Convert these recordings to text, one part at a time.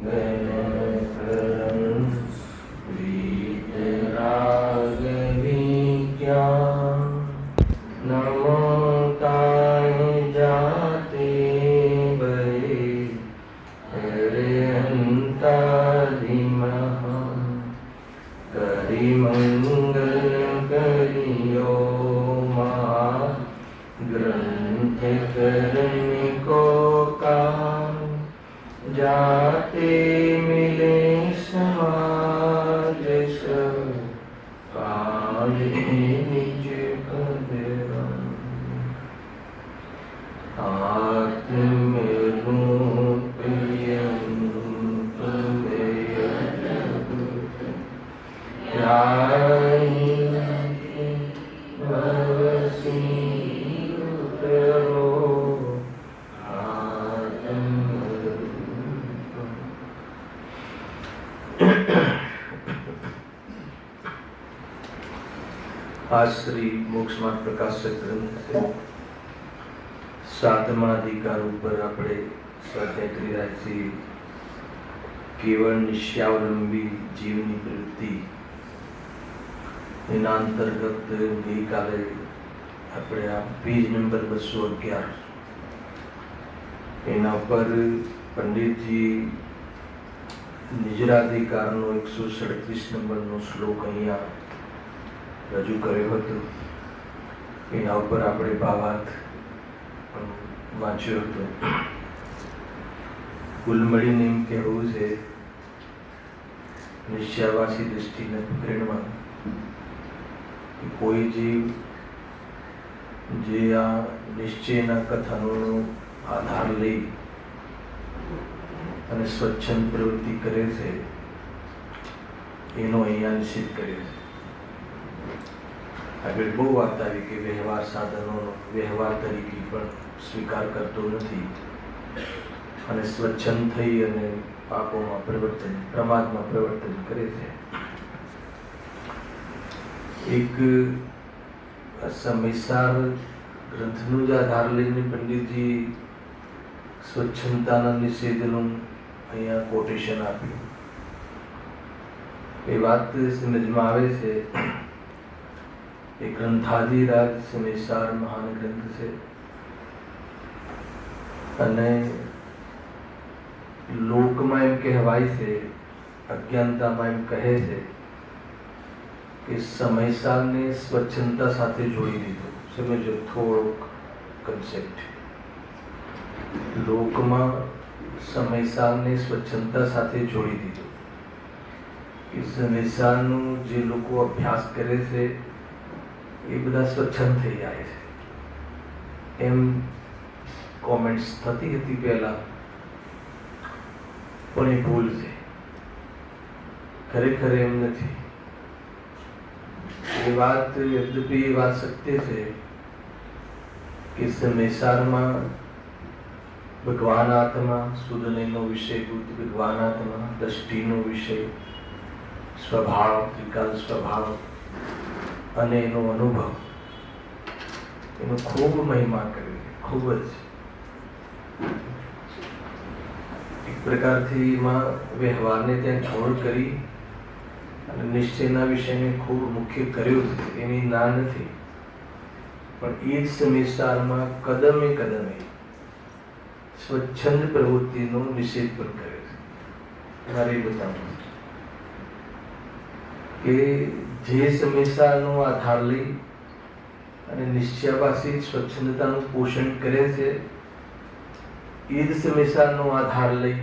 गणकरं वीतरागविज्ञान नमो ताय जाते बरे हरिहंतादिमः करिमंगल करियो महा ग्रंथ करने को का जाते मिले समाज सब काले निज पदरम आत्मरूपयं आज श्री मोक्ष मार्ग प्रकाशक ग्रंथ से 7મા અધિકાર ઉપર આપણે સ્વાધ્યાય કરી રહ્યા છીએ. કેવળ નિશ્ચાવલંબી જીવની પ્રવૃત્તિ એના અંતર્ગત ગઈકાલે આપણે આ પેજ નંબર 211 એના ઉપર પંડિતજી નિજરાધિકારનો 137 નંબરનો શ્લોક અહીંયા રજૂ કર્યો હતો. એના ઉપર આપણે ભાવાર્થ વાંચ્યો હતો. કુલ મળીને એમ કહેવું છે નિશ્ચયવાસી દૃષ્ટિને પકડમાં કોઈ જીવ જે આ નિશ્ચયના કથનોનો આધાર લઈ અને સ્વચ્છંદ પ્રવૃત્તિ કરે છે એનો અહીંયા નિષેધ કરે છે. આગળ બહુ વાત આવી કે વ્યવહાર સાધનોનો વ્યવહાર તરીકે પણ સ્વીકાર કરતો નથી અને સ્વચ્છંદ થઈ અને પાપોમાં પ્રવર્તન પ્રમાદમાં પ્રવર્તન કરે છે. એક સમયસાર ગ્રંથનું જ આધાર લઈને પંડિતજી સ્વચ્છંદતાના નિષેધનું અહીંયા કોટેશન આપ્યું. એ વાત સમજમાં આવે છે. એ ગ્રંથાધિરાજ સમયસાર મહાન ગ્રંથ છે અને લોકમાં એમ કહેવાય છે, અજ્ઞાનતામાં એમ કહે છે કે સમયસારને સ્વચ્છંદતા સાથે જોડી દીધો. સમજો થોડોક કન્સેપ્ટ. લોકમાં સમયસારને સ્વચ્છંદતા સાથે જોડી દીધો કે સમયસારનું જે લોકો અભ્યાસ કરે છે એ બધા સ્વચ્છંદ થઈ જાય છે એમ કોમેન્ટ્સ થતી હતી પહેલા, પણ એ ભૂલ છે. ખરેખર એમ નથી. એ વાત યદ્યપિ એ વાત સત્ય છે કે સમયસારમાં ભગવાન આત્મા, સુદનયનો વિષયભૂત ભગવાન આત્મા, દ્રષ્ટિનો વિષય, સ્વભાવ, ત્રિકાલ સ્વભાવ અને એનો અનુભવ, એનો ખૂબ મહિમા કર્યો. ખૂબ જ એક પ્રકારથી એમાં વ્યવહારને ત્યાં છોડ કરી અને નિશ્ચયના વિષયને ખૂબ મુખ્ય કર્યો છે. એની ના નથી, પણ એ જ સમયસારમાં કદમે કદમે સ્વચ્છંદ પ્રવૃત્તિનો નિષેધ પણ કર્યો છે. મારે બતાવવું કે જે સમયસારનો આધાર લઈ અને નિશ્ચયવાસી સ્વચ્છંદતાનું પોષણ કરે છે, એ જ સમયસારનો આધાર લઈ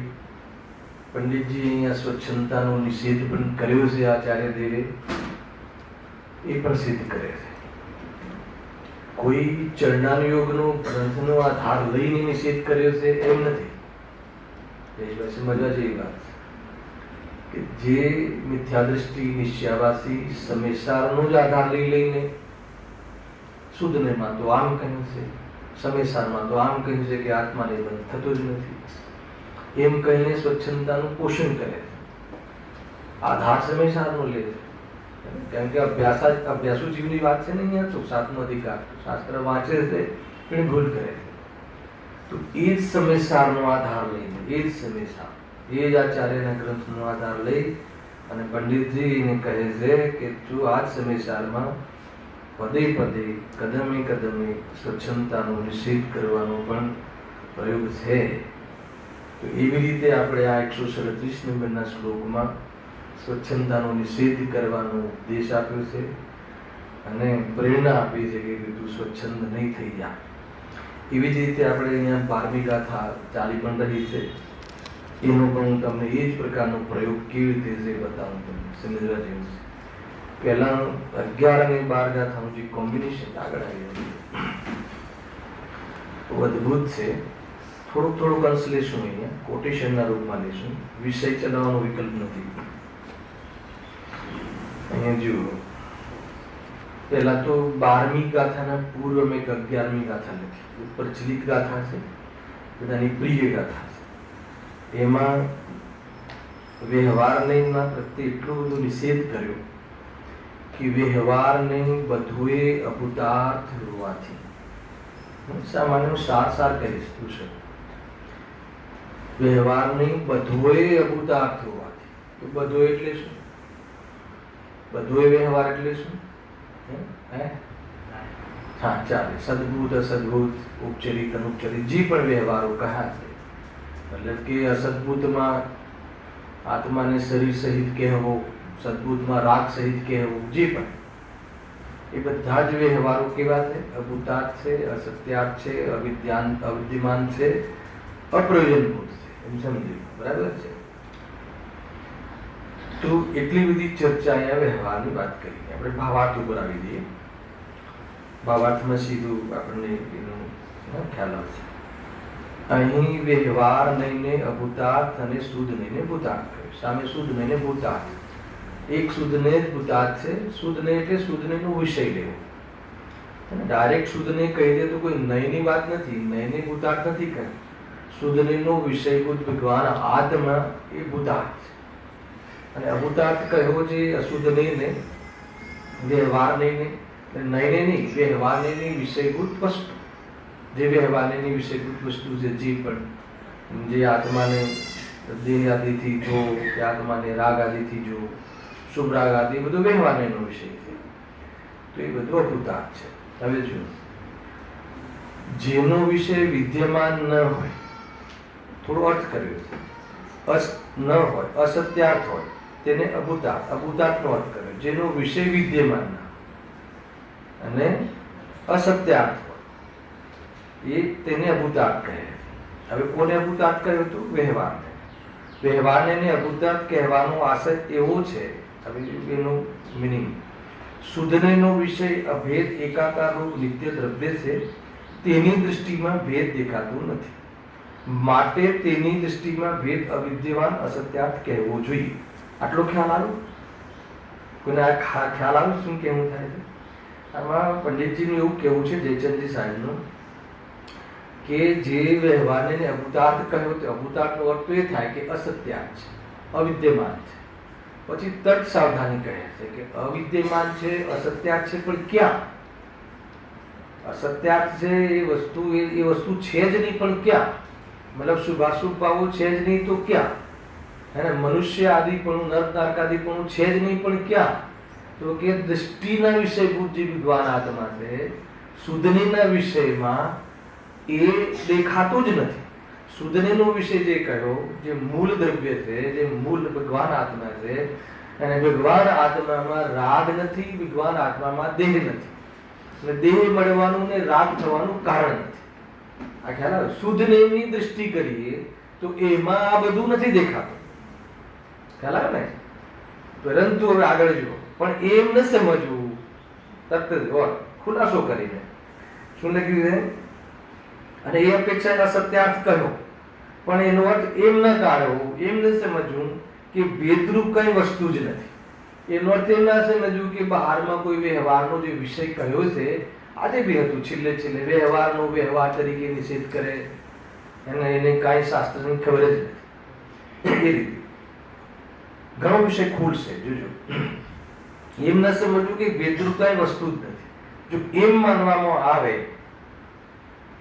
પંડિતજી અહીંયા સ્વચ્છંદતાનો નિષેધ પણ કર્યો છે. આચાર્ય દેવે એ પણ સિદ્ધ કરે છે. કોઈ ચરણાનુયોગનો ગ્રંથનો આધાર લઈને નિષેધ કર્યો છે એમ નથી. સમજવા જેવી વાત કે જે મિથ્યા દ્રષ્ટિ નિશ્ચયવાસી સમયસારનો જ આધાર લઈને શુદ્ધમાં તો આમ કહ્યું છે, સમયસારમાં તો આમ કહ્યું છે કે આત્માને બંધ થતો જ નથી એમ કહીને સ્વચ્છંદતાનું પોષણ કરે છે. આધાર સમયસારનો લે છે. કેમ કે અભ્યાસુ જીવની વાત છે ને અહીંયા. તો 7મો અધિકાર શાસ્ત્ર વાંચે છે પણ ભૂલ કરે છે. તો એ જ સમયસારનો આધાર લઈને, એ જ સમયસાર એ જ આચાર્યના ગ્રંથનો આધાર લઈ અને પંડિતજીને કહે છે કે તું આ જ સમયસારમાં પદે પદે કદમે કદમે સ્વચ્છંદતાનો નિષેધ કરવાનો પણ પ્રયોગ છે. તો એવી રીતે આપણે આ 137 નંબરના શ્લોકમાં સ્વચ્છંદતાનો નિષેધ કરવાનો ઉપદેશ આપ્યો છે અને પ્રેરણા આપી છે કે તું સ્વચ્છંદ નહીં થઈ જા. એવી જ રીતે આપણે અહીંયા 12મી ગાથા ચાલી પણ રહી છે. એનો પણ હું તમને એ જ પ્રકારનો પ્રયોગ કેવી રીતે છે બતાવું, તમને સમજવા જેવું છે. પહેલા 11 અને 12 ગાથાનું જે કોમ્બિનેશન આગળ આવી રહ્યું અદભુત છે. થોડુંક અંશ લેશું, અહીંયા કોટેશનના રૂપમાં લેશું, વિષય ચલાવવાનો વિકલ્પ નથી. અહીંયા જુઓ, પહેલા તો 12મી ગાથાના પૂર્વ મેં 11મી ગાથા લખી. પ્રચલિત ગાથા છે, બધાની પ્રિય ગાથા છે. એમાં વ્યવહારને પ્રત્યે એટલો બધો નિષેધ કર્યો કે વ્યવહારને બધુએ અભૂતાર્થ હોવાથી, સામાન્ય સાર કહીશ તું છે, વ્યવહારને બધુએ અભૂતાર્થ હોવાથી. તો બધો એટલે શું? બધોય વ્યવહાર એટલે શું? હા ચાલે, સદભૂત અસદભૂત ઉપચરિત અનુપચરિત જે પણ વ્યવહારો કહ્યા છે, મતલબ કે અસદભૂતમાં આત્માને શરીર સહિત કહેવો, સદભૂતમાં રાગ સહિત કહેવું, જે પણ એ બધા જ વ્યવહારો કેવા છે? અભૂતાર્થ છે, અસત્યાર્થ છે, અવિદ્યમાન છે, અપ્રયોજનભૂત છે. એમ સમજી, બરાબર છે? તો એટલી બધી ચર્ચા અહીંયા વ્યવહારની વાત કરી. આપણે ભાવાર્થ ઉપર આવી જઈએ. ભાવાર્થમાં સીધું આપણને એનો ખ્યાલ આવશે. અહીં વ્યવહાર નહીને અભૂતાર્થ અને શુદ્ધ નહીને ભૂતાર્થ કહ્યું. સામે શુદ્ધ નહીને ભૂતાર્થ. એક શુદ્ધ ને જ ભૂતાર્થ છે. શુદ્ધ ને એટલે શુદ્ધ નો વિષય લેવો. ડાયરેક્ટ શુદ્ધ ને કહી દે તો કોઈ નયની વાત નથી, નયને ભૂતાર્થ નથી કહે. શુદ્ધ નો વિષયભૂત ભગવાન આત્મા એ ભૂતાર્થ છે. અને અભૂતાર્થ કહ્યો છે અશુદ્ધ નહીને, વ્યવહાર નહીને, નયને નહીં, વ્યવહાર નહીં, વિષયભૂત વસ્તુ. જે વ્યવહારની વિષયભૂત વસ્તુ છે, જે પણ જે આત્માને દેહ આદિથી જો, કે આત્માને રાગ આદિથી જો, શુભ રાગ આદિ બધું વ્યવહારનો વિષય છે. તો એ બધું અભૂતાર્થ છે. હવે જો જેનો વિષય વિદ્યમાન ન હોય, થોડો અર્થ કર્યો છે, ન હોય, અસત્યાર્થ હોય, તેને અભૂતાર્થ, અભૂતાર્થનો અર્થ કર્યો. જેનો વિષય વિદ્યમાન ના અને અસત્યાર્થ એ તેને અભૂતાર્થ કહે. હવે કોને અભૂતાર્થ કહ્યું હતું? વ્યવહારને. વ્યવહારને અભૂતાર્થ કહેવાનો આશય એવો છે. હવે એનું મિનિંગ, શુદ્ધનો વિષય અભેદ એકાકાર રૂપ નિત્ય દ્રવ્ય છે, તેની દૃષ્ટિમાં ભેદ દેખાતો નથી, માટે તેની દૃષ્ટિમાં ભેદ અવિદ્યમાન અસત્યાર્થ કહેવો જોઈએ. આટલો ખ્યાલ આવ્યો? કોઈને આ ખ્યાલ આવ્યો શું કેવું થાય છે? આમાં પંડિતજીનું એવું કહેવું છે, જયચંદજી સાહેબનું, કે જે વ્યવહારને અભૂતાર્થ કહ્યો તે અભૂતાર્થનો અર્થ તો એ થાય કે અસત્યાર્થ છે, અવિદ્યમાન છે. પછી તર્ક સાવધાની કહે છે કે અવિદ્યમાન છે, અસત્યાર્થ છે, પણ ક્યાં? અસત્યાર્થ છે એ વસ્તુ છે જ નહીં, પણ ક્યાં? મતલબ શુભાશુભ ભાવો છે જ નહીં તો ક્યાં? હે મનુષ્ય આદિપણું, નર નારકાદિપણું છે જ નહીં, પણ ક્યાં? તો કે દૃષ્ટિના વિષયભૂત જે વિદ્વાન આત્મા છે, શુદ્ધનીના વિષયમાં એ દેખાતો જ નથી. શુદ્ધનીનો વિષય જે કહ્યો, જે મૂળ દ્રવ્ય છે, જે મૂળ ભગવાન આત્મા છે, અને ભગવાન આત્મામાં રાગ નથી, ભગવાન આત્મામાં દેહ નથી, અને દેહ મળવાનું ને રાગ થવાનું કારણ નથી. આ ખ્યાલ આવે? શુદ્ધની દૃષ્ટિ કરીએ તો એમાં આ બધું નથી દેખાતું. ખ્યાલ આવે ને? પરંતુ હવે આગળ જુઓ, પણ એમ ન સમજવું, તરત જ ખુલાસો કરીને શું લખ્યું છે? અને એ અપેક્ષા અસત્યાર્થ કહ્યો, પણ એનો અર્થ એમ ન કાઢવો, એમ ન સમજવું કે ભેદરૂપ કઈ વસ્તુ જ નથી. એનો અર્થ એમ ના સમજવું કે બહારમાં કોઈ વ્યવહારનો જે વિષય કહ્યો છે, આજે બી હતું છેલ્લે વ્યવહારનો વ્યવહાર તરીકે નિષેધ કરે, એને કાંઈ શાસ્ત્રની ખબર જ નથી. એ રીતે ઘણો વિષય ખુલશે. જોજો, એમ ન સમજવું કે ભેદરૂપ કઈ વસ્તુ જ નથી. જો એમ માનવામાં આવે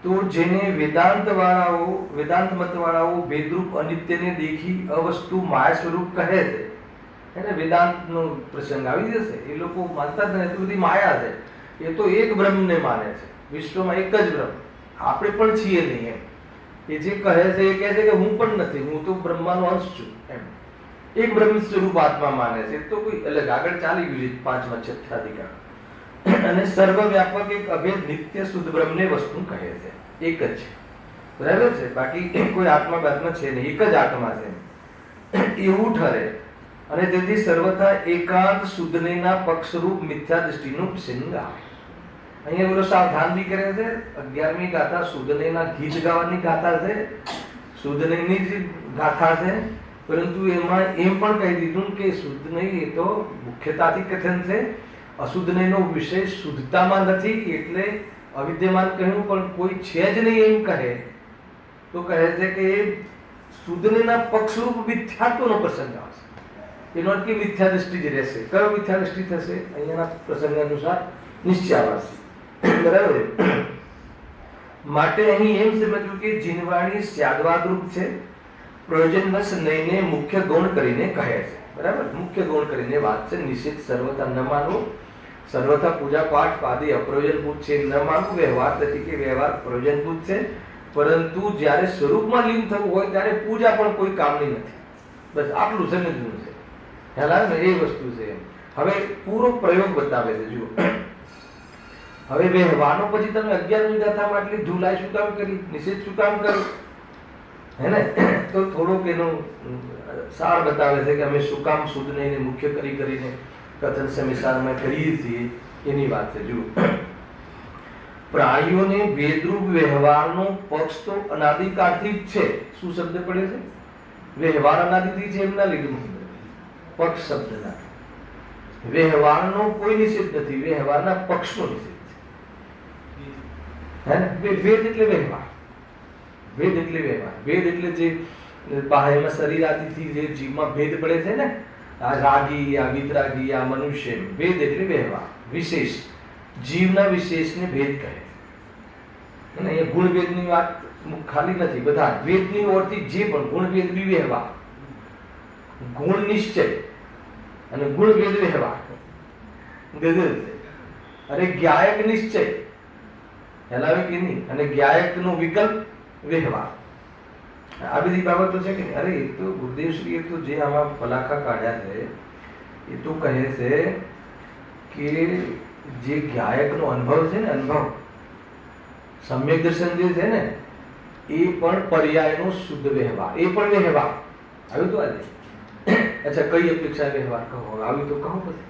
તો જેને વેદાંત મત વાળાઓ ભેદરૂપ અનિત્યને દેખી અવસ્તુ માયા સ્વરૂપ કહે છે, એને વેદાંતનો પ્રસંગ આવી જશે. એ લોકો માનતા જ નથી, બધી માયા છે. એ તો એક બ્રહ્મને માને છે, વિશ્વમાં એક જ બ્રહ્મ, આપણે પણ છીએ નહીં એમ. એ જે કહે છે એ કહે છે કે હું પણ નથી, હું તો બ્રહ્માનો અંશ છું એમ. એક બ્રહ્મ સ્વરૂપ આત્મા માને છે. તો કોઈ અલગ આગળ ચાલી ગયું છે પાંચમા છઠ્ઠા અધિકાર. અને સર્વવ્યાપક એક અભેદ નિત્ય શુદ્ધ બ્રહ્મને વસ્તુ કહે છે, એક જ છે, બરાબર છે. બાકી કોઈ આત્મા બાત્મા છે નહીં, એક જ આત્મા છે એવું ઠરે. અને તેથી સર્વથા એકાંત શુદ્ધનેના પક્ષરૂપ મિથ્યા દૃષ્ટિનું પ્રસંગ આવે. અહીંયા બોલો સાવધાન બી કરે છે. 11મી ગાથા શુદ્ધનેના ગીત ગાવાની ગાથા છે, શુદ્ધનેની જ ગાથા છે. પરંતુ એમાં એમ પણ કહી દીધું કે શુદ્ધનેય એ તો મુખ્યતાથી કથન છે, અશુદ્ધનેયનો વિષય શુદ્ધતામાં નથી એટલે અવિદ્યમાન કહ્યું. પણ કોઈ છે જ નહીં એમ કહે તો કહે છે કે શુદ્ધનેના પક્ષરૂપ મિથ્યાત્વનો પ્રસંગ આવશે. એનો અર્થ કે મિથ્યા દૃષ્ટિ જ રહેશે. કયો મિથ્યા દૃષ્ટિ થશે? અહીંયાના પ્રસંગ અનુસાર નિશ્ચયાવાસી, બરાબર. માટે અહીં એમ સમજવું કે જીનવાણી સ્યાદવાદરૂપ છે, પ્રયોજનવશ નઈને મુખ્ય ગૌણ કરીને કહે છે, બરાબર. મુખ્ય ગૌણ કરીને વાત છે. નિષેધ સર્વથા ન માનવું, સર્વથા પૂજા પાઠ આદિ અપ્રયોજનભૂત છે ન માનવું. વ્યવહાર તરીકે વ્યવહાર પ્રયોજનભૂત છે, પરંતુ જ્યારે સ્વરૂપમાં લીન થવું હોય ત્યારે પૂજા પણ કોઈ કામની નથી. બસ આટલું સમજવું છે. ખ્યાલ આવે ને? એ વસ્તુ છે. હવે પૂરો પ્રયોગ બતાવે છે. જુઓ, હવે વ્યવહારનો પછી તમે 11મી ગાથામાં આટલી ધુલાઈ શું કામ કરી, નિષેધ શું કામ કર્યું, હે ને? તો થોડોક એનો સાર બતાવે છે કે અમે શું કામ શુદ્ધને મુખ્ય કરીને કથન સમિસારમાં કરીએ છીએ, એની વાત છે. જુઓ, પ્રાણીઓને ભેદરૂપ વ્યવહારનો પક્ષ તો અનાદિકાળથી જ છે. શું શબ્દ પડે છે? વ્યવહાર અનાદિથી છે એમના લીધે પક્ષ શબ્દના. વ્યવહારનો કોઈ નિષેધ નથી, વ્યવહારના પક્ષનો નિષેધ છે. ભેદ એટલે વ્યવહાર, ભેદ એટલે વ્યવહાર, ભેદ એટલે જે બાહ્યમાં શરીર આદિથી જે જીવમાં ભેદ પડે છે ને, આ રાગી, આ વિતરાગી, આ મનુષ્ય, ભેદ એટલે વ્યવહાર, વિશેષ, જીવના વિશેષને ભેદ કહે છે. અહીંયા ગુણ ભેદની વાત ખાલી નથી, બધા ભેદની ઓરથી જે પણ ગુણ ભેદ બી વ્યવહાર, ગુણ નિશ્ચય અને ગુણ ભેદ વ્યવહાર ગજલ છે. અરે જ્ઞાયક નિશ્ચય હેલાવે કે નહીં, અને જ્ઞાયકનો વિકલ્પ વ્યવહાર. આ બધી બાબતો છે કે અરે એ તો ગુરુદેવશ્રીએ તો જે આમાં પલાખા કાઢ્યા છે એ તો કહે છે કે જે જ્ઞાયકનો અનુભવ છે ને, અનુભવ સમ્યક દર્શન જે છે ને, એ પણ પર્યાયનો શુદ્ધ વ્યવહાર, એ પણ વ્યવહાર આવ્યું. તો આજે અચ્છા કઈ અપેક્ષા વ્યવહાર કહો, આવ્યું તો કહો પછી,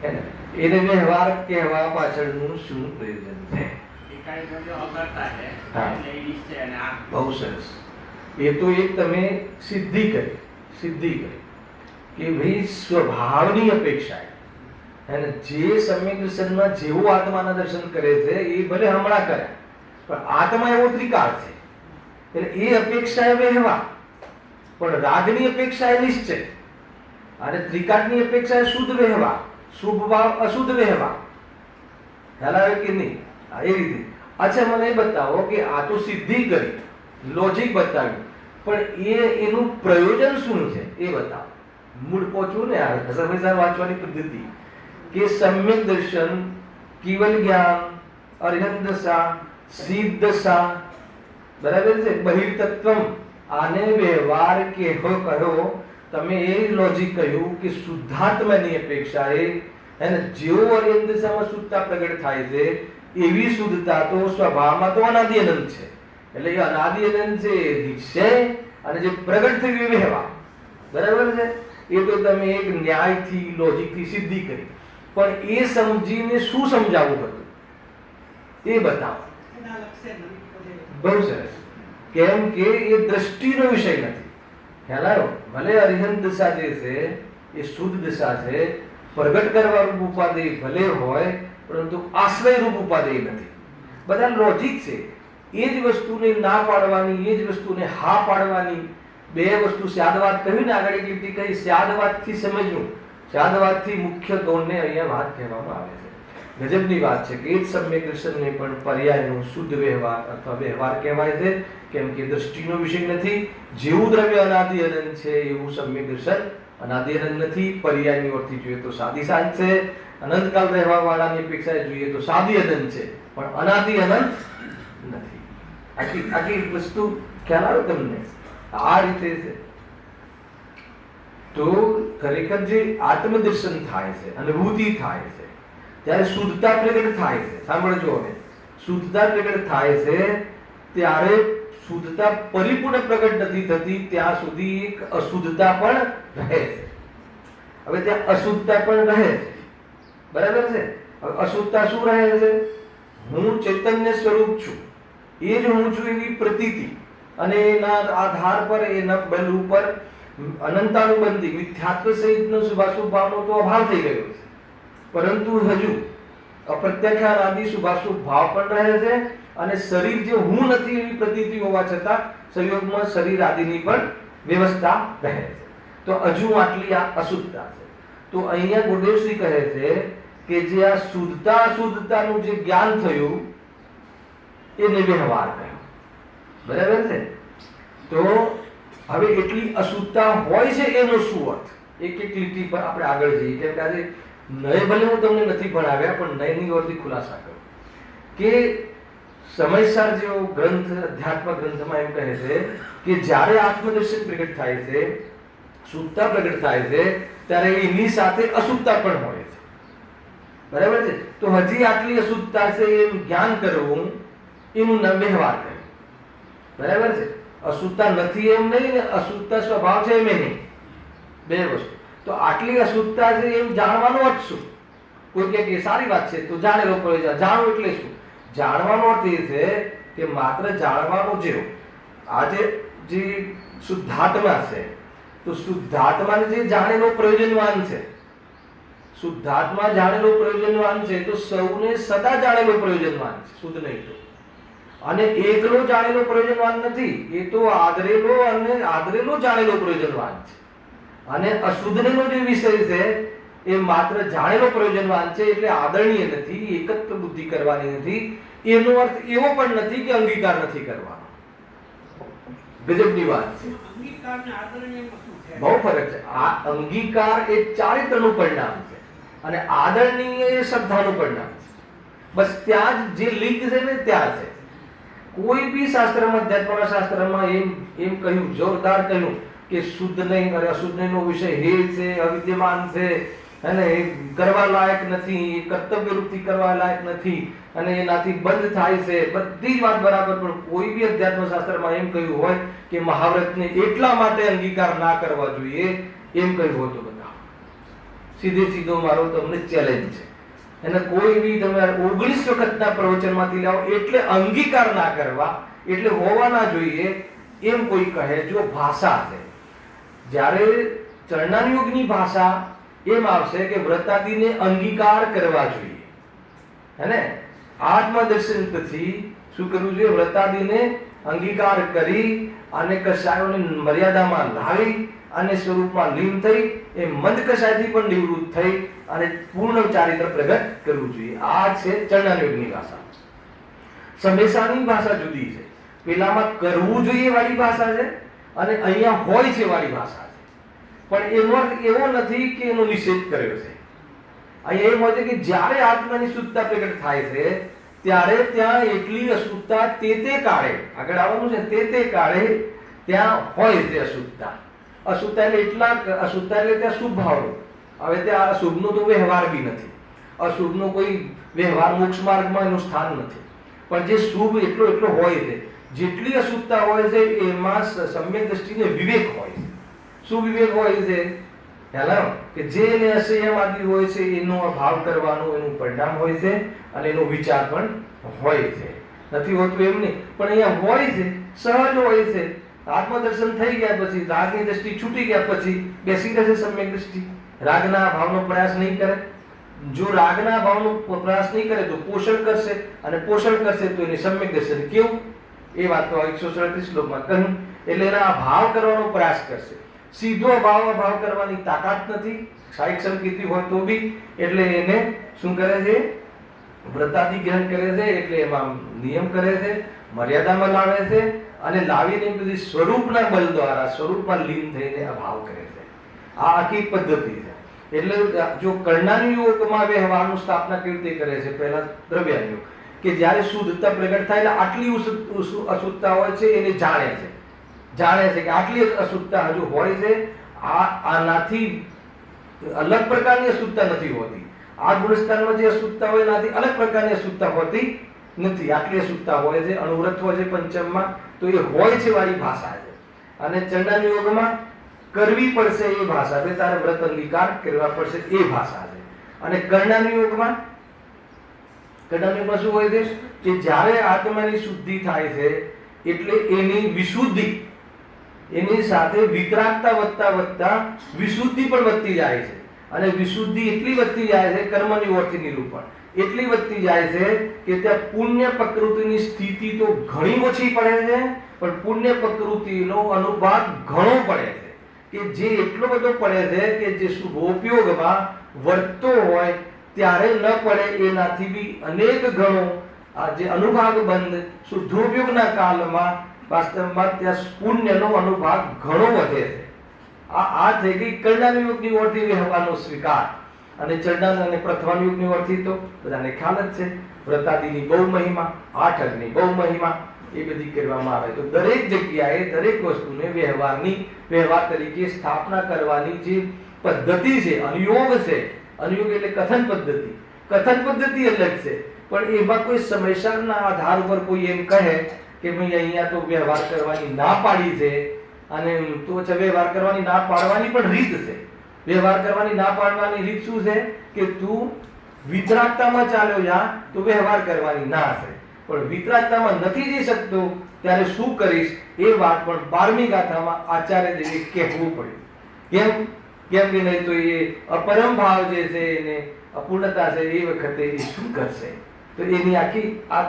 હે ને? એને વ્યવહાર કહેવા પાછળનું શું પ્રયોજન છે? બહુ સરસ. એ તો એક તમે સિદ્ધિ કરી કે ભાઈ સ્વભાવની અપેક્ષા, અને જે સમ્યક દર્શનમાં જેવો આત્માના દર્શન કરે છે એ ભલે હમણાં કરે, પણ આત્મા એવો ત્રિકાળ છે એટલે એ અપેક્ષા એ વ્યવહાર, પણ રાગની અપેક્ષા એ નિશ્ચય, અને ત્રિકાળની અપેક્ષા એ શુદ્ધ વ્યવહાર, શુભ ભાવ અશુદ્ધ વ્યવહાર. ખ્યાલ આવે કે નહીં? એ રીતે. અચ્છા, મને એ બતાવો કે આ તો સિદ્ધિ કરી, લોજિક બતાવ્યું, પણ એનું પ્રયોજન શું છે એ બતાવો. મૂળ પહોંચવું ને આ હંમેશા વાંચવાની પદ્ધતિ કે સમ્યક દર્શન, કેવલ જ્ઞાન, અરિહંત દશા, સિદ્ધ દશા, બરાબર છે, બહિર્તત્વમ, આને વ્યવહાર કહો તમે. એ લોજિક કહ્યું કે શુદ્ધાત્માની અપેક્ષા એને જેવો અરિહંત દશામાં શુદ્ધતા પ્રગટ થાય છે એવી શુદ્ધતા તો સ્વભાવમાં તો અનાદિ અનંત છે. એટલે એ અનાદિ અનંત છે નિશ્ચય, અને જે પ્રગટ થયું એ વ્યવહાર, બરાબર છે. એ તો તમે એક ન્યાયથી લોજિકથી સિદ્ધિ કરી, પણ એ સમજીને શું સમજાવવું હતું એ બતાવો. બહુ સરસ. કેમ કે એ દ્રષ્ટિનો વિષય નથી. ખ્યાલ આવ્યો? ભલે અરિહંત દશા જે છે એ શુદ્ધ દશા છે, પ્રગટ કરવા રૂપ ઉપાદેય ભલે હોય, પરંતુ આશ્રય રૂપ ઉપાદેય નથી. બધા લોજિક છે. એ જ વસ્તુને ના પાડવાની, એ જ વસ્તુને હા પાડવાની, બે વસ્તુ. સ્યાદવાદ કહ્યું ને આગળ, એક લીટી કહી, સ્યાદવાદથી સમજવું, સ્યાદવાદથી મુખ્ય ગૌણને અહીંયા વાત કહેવામાં આવે છે. ગજબની વાત છે કે એ જ સમ્યક દર્શનને પણ પર્યાયનો શુદ્ધ વ્યવહાર અથવા વ્યવહાર કહેવાય છે, કેમ કે દ્રષ્ટિનો વિષય નથી. જેવું દ્રવ્ય અનાદિ અનંત છે એવું સમ્યક દર્શન અનાદિ અનંત નથી. પર્યાયની અર્થથી જોઈએ તો સાદી સાંજ છે, અનંતકાળ રહેવા વાળાની અપેક્ષાએ જોઈએ તો સાદી અનંત છે, પણ અનાદિ અનંત નથી. આખી આખી વસ્તુ ખ્યાલ આવે તમને? આ રીતે છે. તો ખરેખર જે આત્મદર્શન થાય છે, અનુભૂતિ થાય છે, ત્યારે શુદ્ધતા પ્રગટ થાય છે. સાંભળજો, હવે શુદ્ધતા પ્રગટ થાય છે ત્યારે શુદ્ધતા પરિપૂર્ણ પ્રગટ નથી થતી ત્યાં સુધી એક અશુદ્ધતા પણ રહે છે. હવે ત્યાં અશુદ્ધતા પણ રહે છે, બરાબર છે. હવે અશુદ્ધતા શું રહે છે? હું ચૈતન્ય સ્વરૂપ છું, એ જ હું છું એવી પ્રતીતિ, અને એના આધાર પર, એના બલ ઉપર અનંતાનુબંધી મિથ્યાત્વ સહિતનો શુભાશુભ ભાવનો તો અભાવ થઈ ગયો છે, પરંતુ હજુ અપ્રત્યાખ્યાન આદિ શુભાશુભ ભાવ પણ રહે છે, અને શરીર જે હું નથી એવી પ્રતીતિ હોવા છતાં સંયોગમાં શરીર આદિની પણ વ્યવસ્થા રહે છે. તો હજુ આટલી આ અશુદ્ધતા છે. તો અહીંયા ગુરુદેવશ્રી કહે છે કે જે આ શુદ્ધતા અશુદ્ધતાનું જે જ્ઞાન થયું એને વ્યવહાર કહ્યો, બરાબર છે. તો હવે એટલી અશુદ્ધતા હોય છે એનો શું અર્થ? એક એક લીટી પર આપણે આગળ જઈએ, કેમ કે આજે નય ભલે હું તમને નથી ભણાવ્યા, પણ નયની ઓરથી ખુલાસા કરું કે સમયસાર જેવો ગ્રંથ, અધ્યાત્મ ગ્રંથમાં એમ કહે છે કે જ્યારે આત્મદર્શન પ્રગટ થાય છે, શુદ્ધતા પ્રગટ થાય છે, ત્યારે એની સાથે અશુદ્ધતા પણ હોય છે, બરાબર છે. તો હજી આટલી અશુદ્ધતા છે એમ જ્ઞાન કરવું, એનું નામ વ્યવહાર કહે, બરાબર છે. અશુદ્ધતા નથી એમ નહીં ને અશુદ્ધતા સ્વભાવ છે એમ નહીં, બે વસ્તુ. તો આટલી અશુદ્ધતા છે એમ જાણવાનો અર્થ શું? કોઈ કે સારી વાત છે તો જાણેલો પડે. જાણવું એટલે શું? જાણવાનો અર્થ એ છે કે માત્ર જાણવાનો જેવો આજે જે શુદ્ધાત્મા છે, તો શુદ્ધાત્માને જે જાણેલો પ્રયોજનવાન છે, શુદ્ધાત્મા જાણેલો પ્રયોજનવાન છે, તો સૌને સદા જાણેલો પ્રયોજનવાન છે, શુદ્ધ નહીં તો. અને એકલો જાણેલો પ્રયોજનવાન નથી, એ તો આદરેલો અને આદરેલો જાણેલો પ્રયોજનવાન છે. અને અશુદ્ધનો જે વિષય છે એ માત્ર જાણેલો પ્રયોજનવાન છે, એટલે આદરણીય નથી, એકત્વ બુદ્ધિ કરવાની નથી. એનો અર્થ એવો પણ નથી કે અંગીકાર નથી કરવાનો. ગજબની વાત છે. અંગીકાર ને આદરણીયમાં શું છે? બહુ ફરક છે. આ અંગીકાર એ ચારિત્રનું પરિણામ છે, અને આદરણીય એ શ્રદ્ધાનું પરિણામ છે. બસ ત્યાં જ જે લિંક છે ને ત્યાં છે. કોઈ બી શાસ્ત્રમાં, અધ્યાત્મના શાસ્ત્રમાં એમ કહ્યું, જોરદાર કહ્યું કે શુદ્ધ નહીં અને અશુદ્ધ નો વિષય હે છે, અવિદ્યમાન છે, અને એ કરવા લાયક નથી, કર્તવ્ય રૂપથી કરવા લાયક નથી, અને એનાથી બંધ થાય છે. બધી જ વાત બરાબર, પણ કોઈ બી અધ્યાત્મ શાસ્ત્રમાં એમ કહ્યું હોય કે મહાવ્રતને એટલા માટે અંગીકાર ના કરવા જોઈએ એમ કહ્યું હોય તો બતાવો. સીધે સીધો મારો તમને ચેલેન્જ છે. એને કોઈ બી તમે 19 વખતના પ્રવચનમાંથી લાવો એટલે અંગીકાર ના કરવા, એટલે હોવા ના જોઈએ એમ કોઈ કહે. જો ભાષા છે, જ્યારે ચરણાનુયોગની ભાષા એમ આવશે કે વ્રતાદિને અંગીકાર કરવા જોઈએ, હે ને? આત્મદર્શન પછી શું કરવું જોઈએ? વ્રતાદિને અંગીકાર કરી અને કશાયોને મર્યાદામાં લાવી અને સ્વરૂપમાં લીન થઈ, એ મંદ કશાયથી પણ નિવૃત્ત થઈ અને પૂર્ણ ચારિત્ર પ્રગટ કરવું જોઈએ. આ છે ચરણાનુયોગની ભાષા. સંદેશાની ભાષા જુદી છે. પેલામાં કરવું જોઈએ વાળી ભાષા છે, અને અહીંયા હોય છે વાળી ભાષા છે. પણ એનો અર્થ એવો નથી કે એનો નિષેધ કર્યો છે. અહીંયા એમ હોય છે કે જ્યારે આત્માની શુદ્ધતા પ્રગટ થાય છે ત્યારે ત્યાં એટલી અશુદ્ધતા તે કાળે, આગળ આવવાનું છે, તે કાળે ત્યાં હોય છે અશુદ્ધતા. અશુદ્ધતા એટલે એટલા અશુદ્ધતા એટલે ત્યાં શુભ ભાવનો. હવે ત્યાં અશુભનો તો વ્યવહાર બી નથી, અશુભનો કોઈ વ્યવહાર મોક્ષ માર્ગમાં એનું સ્થાન નથી. પણ જે શુભ એટલો હોય છે, જેટલી અશુદ્ધતા હોય છે એમાં સમ્યક દ્રષ્ટિને વિવેક હોય છે. શું વિવેક હોય છે? હેલો, કે જે એને અસંયમ આદિ હોય છે એનો અભાવ કરવાનો એનું પરિણામ હોય છે, અને એનો વિચાર પણ હોય છે. નથી હોતું એમ નહીં, પણ અહીંયા હોય છે, સહજ હોય છે. આત્મદર્શન થઈ ગયા પછી, રાગની દ્રષ્ટિ છૂટી ગયા પછી બેસી રહેશે સમ્યક દ્રષ્ટિ. રાગના ભાવનો પ્રયાસ નહીં કરે. જો રાગના ભાવનો પ્રયાસ નહીં કરે તો પોષણ કરશે, અને પોષણ કરશે તો એની સમ્યક દર્શન કેવું, એ વાત તો 137 શ્લોકમાં કહ્યું. એટલે એના ભાવ કરવાનો પ્રયાસ કરશે. સીધો ભાવ કરવાની તાકાત નથી, સાહિક સંકેતી હોય તો બી. એટલે એને શું કરે છે? વ્રતાદિ ગ્રહણ કરે છે એટલે એમાં નિયમ કરે છે, મર્યાદામાં લાવે છે અને લાવીને બધી સ્વરૂપના બળ દ્વારા સ્વરૂપમાં લીન થઈને અભાવ કરે છે. આ આખી પદ્ધતિ છે. એટલે જો કર્ણાની યોગમાં વ્યવહારનું સ્થાપના કેવી રીતે કરે છે, પહેલા દ્રવ્યાની યોગ કે જ્યારે શુદ્ધતા પ્રગટ થાય એટલે આટલી અશુદ્ધતા હોય છે એને જાણે છે કે આટલી અશુદ્ધતા હજુ હોય છે, આનાથી અલગ પ્રકારની અશુદ્ધતા નથી હોતી, આ ગુણસ્થાનમાં જે અશુદ્ધતા હોય એનાથી અલગ પ્રકારની અશુદ્ધતા હોતી નથી, આટલી અશુદ્ધતા હોય છે. અણુવ્રત હોય છે પંચમમાં તો એ હોય છે વાળી ભાષા છે. અને ચંડાની યોગમાં કરવી પડશે એ ભાષા છે, તારે વ્રત અંગીકાર કરવા પડશે એ ભાષા છે. અને કર્ણાની યોગમાં શું હોય છે કે જ્યારે આત્માની શુદ્ધિ થાય છે એટલે એની વિશુદ્ધિ, એની સાથે વિતરાગતા વધતા વિશુદ્ધિ પણ વધતી જાય છે. અને વિશુદ્ધિ એટલી વધતી જાય છે, કર્મની ઓરથી નિરૂપણ એટલી વધતી જાય છે કે ત્યાં પુણ્ય પ્રકૃતિની સ્થિતિ તો ઘણી ઓછી પડે છે, પણ પુણ્ય પ્રકૃતિનો અનુભાગ ઘણો પડે છે કે જે એટલો બધો પડે છે કે જે શુભોપયોગમાં વર્તતો હોય ત્યારે ન પડે એનાથી બી અનેક ગણો આ જે અનુભાગ બંધ શુદ્ધોપયોગના કાળમાં વાસ્તવમાં ત્યાં પુણ્યનો અનુભાગ ઘણો વધે છે. આ થઈ ગઈ કર્ણાની યોગની ઓરથી વ્યવહારનો સ્વીકાર. અને ચંડાન અને પ્રથમ યુગની ઓરથી તો બધાને ખ્યાલ જ છે, વ્રતાદિની બહુ મહિમા, આઠકની બહુ મહિમા એ બધી કરવામાં આવે. તો દરેક જગ્યાએ દરેક વસ્તુને વ્યવહાર તરીકે સ્થાપના કરવાની જે પદ્ધતિ છે, અનુયોગ છે. અનુયોગ એટલે કથન પદ્ધતિ અલગ છે, પણ એમાં કોઈ સમયસારના આધાર ઉપર કોઈ એમ કહે કે ભાઈ અહીંયા તો વ્યવહાર કરવાની ના પાડી છે, અને તો વ્યવહાર કરવાની ના પાડવાની પણ રીત છે. વ્યવહાર કરવાની ના પાડવાની રીત શું છે કે તું વિતરાગતામાં ચાલ્યો જા તો વ્યવહાર કરવાની ના છે, પણ વિતરાગતામાં નથી જઈ શકતો ત્યારે શું કરીશ એ વાત પણ 12મી ગાથામાં આચાર્ય દેવે કહેવું પડ્યું. કેમ કે નહીં તો એ અપરમ ભાવ જે છે એને અપૂર્ણતા છે એ વખતે એ શું કરશે, તો એની આખી આ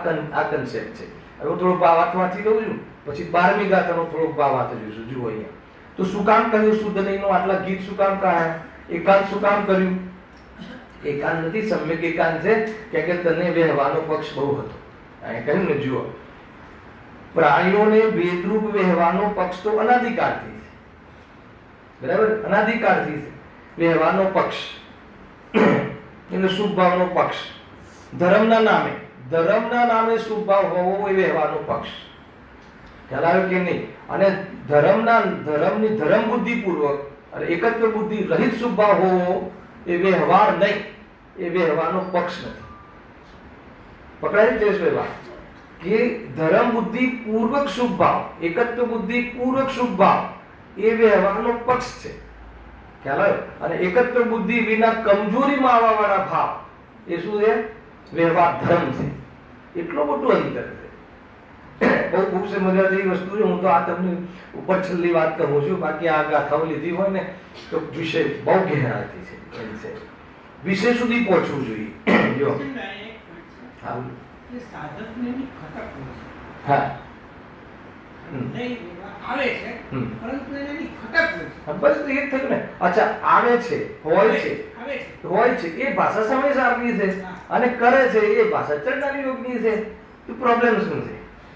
કન્સેપ્ટ છે. હવે હું થોડો ભાવાર્થ વાંચી લઉં છું, પછી 12મી ગાથાનો થોડોક ભાવાર્થ જોઈશું. જુઓ અહીંયા તો શું કામ કહ્યું શુદ્ધ નહીંનો આટલા ગીત શું કામ કહ્યા, એકાંત શું કામ કર્યું? એકાંત નથી, સમ્યક એકાંત છે કે તને વ્યવહારનો પક્ષ બહુ હતો. અહીં કહ્યું ને, જુઓ પ્રાણીઓને ભેદરૂપ વ્યવહારનો પક્ષ તો અનાધિકારથી છે, બરાબર, અનાધિકારથી છે વ્યવહારનો પક્ષ એટલે શુભ ભાવનો પક્ષ. ધર્મના નામે શુભ ભાવ હોવો એ વ્યવહારનો પક્ષ. ખ્યાલ આવ્યો કે નહીં? અને ધર્મની ધર્મ બુદ્ધિ પૂર્વક અને એકત્વ બુદ્ધિ રહિત શુભ ભાવ હોવો એ વ્યવહાર નહીં, એ વ્યવહારનો પક્ષ નથી. પકડાય છે વાત કે ધર્મ બુદ્ધિ પૂર્વક શુભ ભાવ, એકત્વ બુદ્ધિ પૂર્વક શુભ ભાવ એ વ્યવહારનો પક્ષ છે. ખ્યાલ આવ્યો? અને એકત્વ બુદ્ધિ વિના કમજોરીમાં આવવાવાળા ભાવ એ શું છે? વ્યવહાર ધર્મ છે. એટલો મોટો અંતર છે. બહુ ખૂબ સમજવા જેવી વસ્તુ છે. હું તો આ તમને ઉપર છેલ્લી વાત કહું છું, બાકી આ ગાથાઓ લીધી હોય ને તો વિષય બહુ ગહેરાઈથી છે, વિષય સુધી પહોંચવું જોઈએ. જો હા સાધકને ખટક હોય છે. હા આવે છે પરંતુ એની ખટક હોય છે. બસ એ જ થયું ને. અચ્છા, આવે છે, હોય છે એ ભાષા સમયસારની છે, અને કરે છે એ ભાષા ચંડાની યોગની છે. તો પ્રોબ્લેમ શું છે?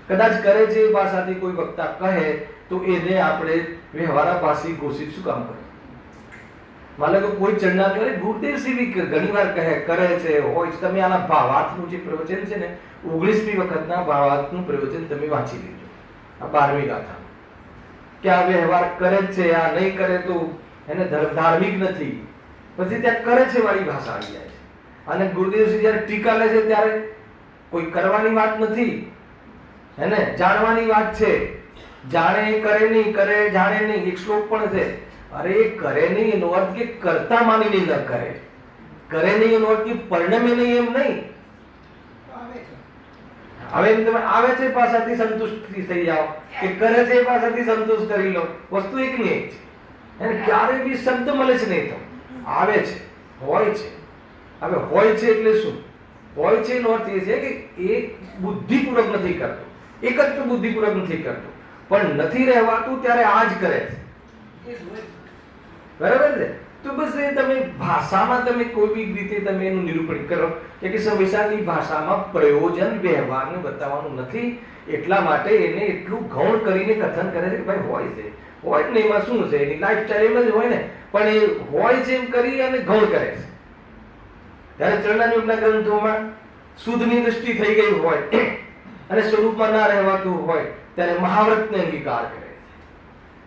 કદાચ કરે છે એ ભાષાથી કોઈ વક્તા કહે તો એને આપણે વ્યવહારાભાષી ઘોષિત શું કામ કરે? માનો કે કોઈ ચંડાની અરે ગુરુદેવસિંહ ઘણી વાર કહે કરે છે હોય. તમે આના ભાવાર્થનું જે પ્રવચન છે ને 19મી વખતના ભાવાર્થનું પ્રવચન તમે વાંચી લેજો, આ 12મી ગાથા કે આ વ્યવહાર કરે જ છે, આ નહીં કરે તો એને ધાર્મિક નથી. પછી ત્યાં કરે છે વાળી ભાષા આવી જાય છે. અને ગુરુદેવસિંહ જ્યારે ટીકા લે છે ત્યારે કોઈ કરવાની વાત નથી, હેને, જાણવાની વાત છે. જાણે કરે નહીં, કરે જાણે નહીં. એક શ્લોક પણ છે, અરે કરે નહીં એનો અર્થ કે કરતા માનીને ન કરે, કરે નહીં એનો અર્થ કે પરિણમે નહીં એમ નહીં. હવે તમે આવે છે પાસાથી સંતુષ્ટ થઈ જાઓ, કે કરે છે પાસાથી સંતુષ્ટ કરી લો. વસ્તુ એકની એક છે. એને ક્યારે બી શબ્દ મળે છે નહીં, તો આવે છે, હોય છે. હવે હોય છે એટલે શું? હોય છે એનો અર્થ એ છે કે એ બુદ્ધિપૂર્વક નથી કરતો, એક જ તો બુદ્ધિપૂર્વક નથી કરતો, પણ નથી રહેવાતું ત્યારે આ જ કરે છે. બરાબર છે? તો બસ એ તમે ભાષામાં તમે કોઈ બી રીતે તમે એનું નિરૂપણ કરો કે સંવિધાનની ભાષામાં પ્રયોજન વ્યવહારને બતાવવાનું નથી, એટલા માટે એને એટલું ગૌણ કરીને કથન કરે છે કે ભાઈ હોય છે, હોય ને એમાં શું છે, એની લાઈફસ્ટાઈલ એમ જ હોય ને, પણ એ હોય છે એમ કરી અને ગૌણ કરે છે. ત્યારે ચરણાનુયોગના ગ્રંથોમાં શુદ્ધની દૃષ્ટિ થઈ ગઈ હોય અને સ્વરૂપમાં ના રહેવાતું હોય ત્યારે મહાવ્રતને અંગીકાર કરે છે.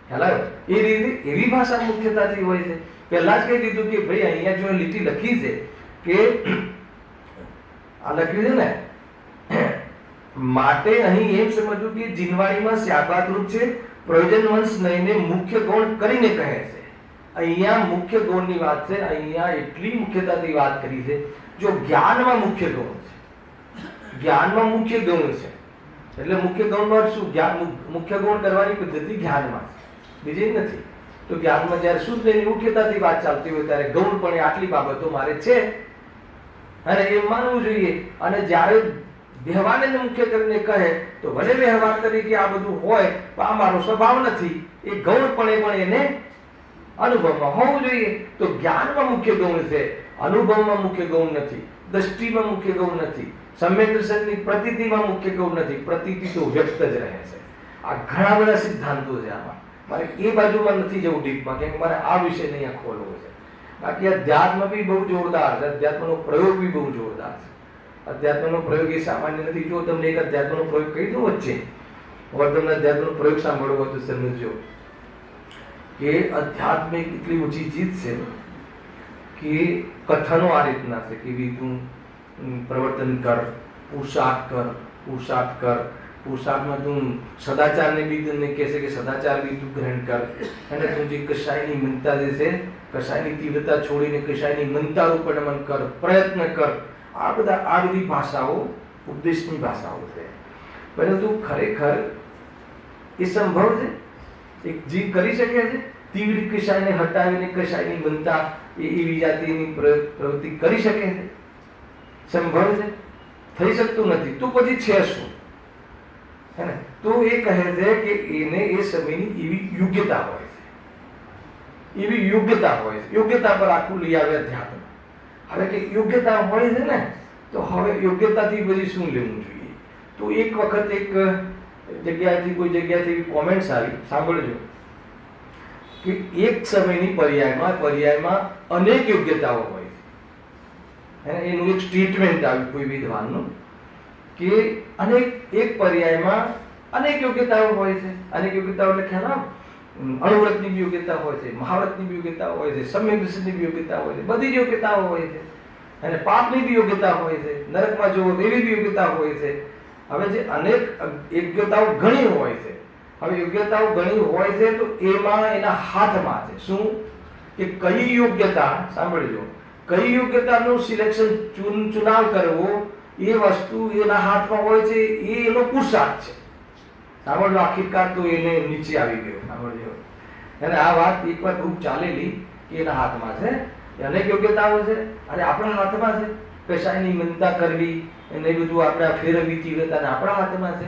ખ્યાલ આવ્યો? એ રીતે એવી ભાષા મુખ્યતાથી હોય છે. પહેલા જ કહી દીધું કે ભાઈ અહીંયા જો લીટી લખી છે કે આ લખ્યું છે ને, માટે અહીં એમ સમજવું કે જીનવાણીમાં સ્યાપાતરૂપ છે, પ્રયોજન વંશ નહીને મુખ્ય ગૌણ કરીને કહે છે. અહીંયા મુખ્ય ગૌણની વાત છે, અહીંયા એટલી મુખ્યતાથી વાત કરી છે. જો જ્ઞાનમાં મુખ્ય ગૌણ છે, જ્ઞાનમાં મુખ્ય ગૌણ છે, એટલે મુખ્ય ગૌણનો અર્થ શું? મુખ્ય ગૌણ કરવાની પદ્ધતિ જ્ઞાનમાં છે, બીજી નથી. તો જ્ઞાનમાં જ્યારે શુદ્ધ એની મુખ્યતાથી વાત ચાલતી હોય ત્યારે ગૌણ પણ આટલી બાબતો મારે છે અને એ માનવું જોઈએ. અને જ્યારે વ્યવહારને મુખ્ય કરીને કહે તો ભલે વ્યવહાર તરીકે આ બધું હોય પણ આ મારો સ્વભાવ નથી, એ ગૌણપણે પણ એને અનુભવમાં હોવું જોઈએ. તો જ્ઞાનમાં મુખ્ય ગૌણ છે, અનુભવમાં મુખ્ય ગૌણ નથી, દ્રષ્ટિમાં મુખ્ય ગૌણ નથી, સમ્યક દર્શનની પ્રતીતિમાં મુખ્ય ગૌણ નથી, પ્રતીતિ તો વ્યક્ત જ રહે છે. આ ઘણા બધા સિદ્ધાંતો છે. આમાં મારે એ બાજુમાં નથી જવું ડીપમાં, કેમ કે મારે આ વિષય અહીંયા ખોલવો છે. બાકી અધ્યાત્મ બી બહુ જોરદાર છે, અધ્યાત્મનો પ્રયોગ બી બહુ જોરદાર છે. અધ્યાત્મનો પ્રયોગ એ સામાન્ય નથી. જો તમને એક અધ્યાત્મનો પ્રયોગ કહી દઉં વચ્ચે, હવે તમને અધ્યાત્મનો પ્રયોગ સાંભળવો હોય તો સમજો કે અધ્યાત્મ એક એટલી ઊંચી ચીજ છે કે કથનો આ રીતના છે કે ભઈ તું પ્રવર્તન કર, પુરુષાર્થ કર, પુરુષાર્થ કર, પુરુષાર્થમાં તું સદાચારને બી તને કહેશે કે સદાચાર બી તું ગ્રહણ કર, અને તું જે કશાયની મનતા જે છે, કશાયની તીવ્રતા છોડીને કશાયની મનતા ઉપર મન કર, પ્રયત્ન કર. આ બધી ભાષાઓ ઉપદેશની ભાષાઓ છે. પરંતુ ખરેખર એ સંભવ છે? એક જીવ કરી શકે છે તીવ્ર કશાયને હટાવીને કશાયની મનતા એવી જાતિની પ્રવૃત્તિ કરી શકે છે? સંભવ છે? થઈ શકતું નથી. તો પછી છે શું? હે ને? તો એ કહે છે કે એને એ સમયની એવી યોગ્યતા હોય છે, એવી યોગ્યતા હોય છે. યોગ્યતા પર આખું લઈ આવે અધ્યાત્મ. હવે કે યોગ્યતા હોય છે ને, તો હવે યોગ્યતાથી પછી શું લેવું જોઈએ? તો એક વખત એક જગ્યાએથી કોઈ જગ્યાથી કોમેન્ટ્સ આવી, સાંભળજો, કે એક સમયની પર્યાયમાં અનેક યોગ્યતાઓ હોય છે. એનું એક સ્ટેટમેન્ટ આવ્યું કોઈ વિદ્વાનનું કે એક પર્યાયમાં અનેક યોગ્યતાઓ હોય છે. અનેક યોગ્યતાઓ એટલે ખ્યાલ અણુવ્રતની બી યોગ્યતા હોય છે, મહાવ્રતની બી યોગ્યતા હોય છે, સમ્યક દર્શનની બી યોગ્યતા હોય છે, બધી જ યોગ્યતાઓ હોય છે. અને પાપની બી યોગ્યતા હોય છે, નરકમાં જવો એવી બી યોગ્યતા હોય છે. હવે જે અનેક યોગ્યતાઓ ઘણી હોય છે, હવે યોગ્યતાઓ ઘણી હોય છે તો એમાં એના હાથમાં છે શું? કે કઈ યોગ્યતા, સાંભળજો, કઈ યોગ્યતાનું સિલેક્શન ચુનાવ કરવો એ વસ્તુ એના હાથમાં હોય છે. એ એનો પુરુષાર્થ છે. સાંભળજો, આખિરકાર તો એને નીચે આવી ગયો. સાંભળજો, અને આ વાત એકવાર ખૂબ ચાલેલી કે એના હાથમાં છે, અનેક યોગ્યતાઓ છે અને આપણા હાથમાં છે. કશાયની મનતા કરવી એને બધું આપણે ફેરવવી તીવ્રતા આપણા હાથમાં છે.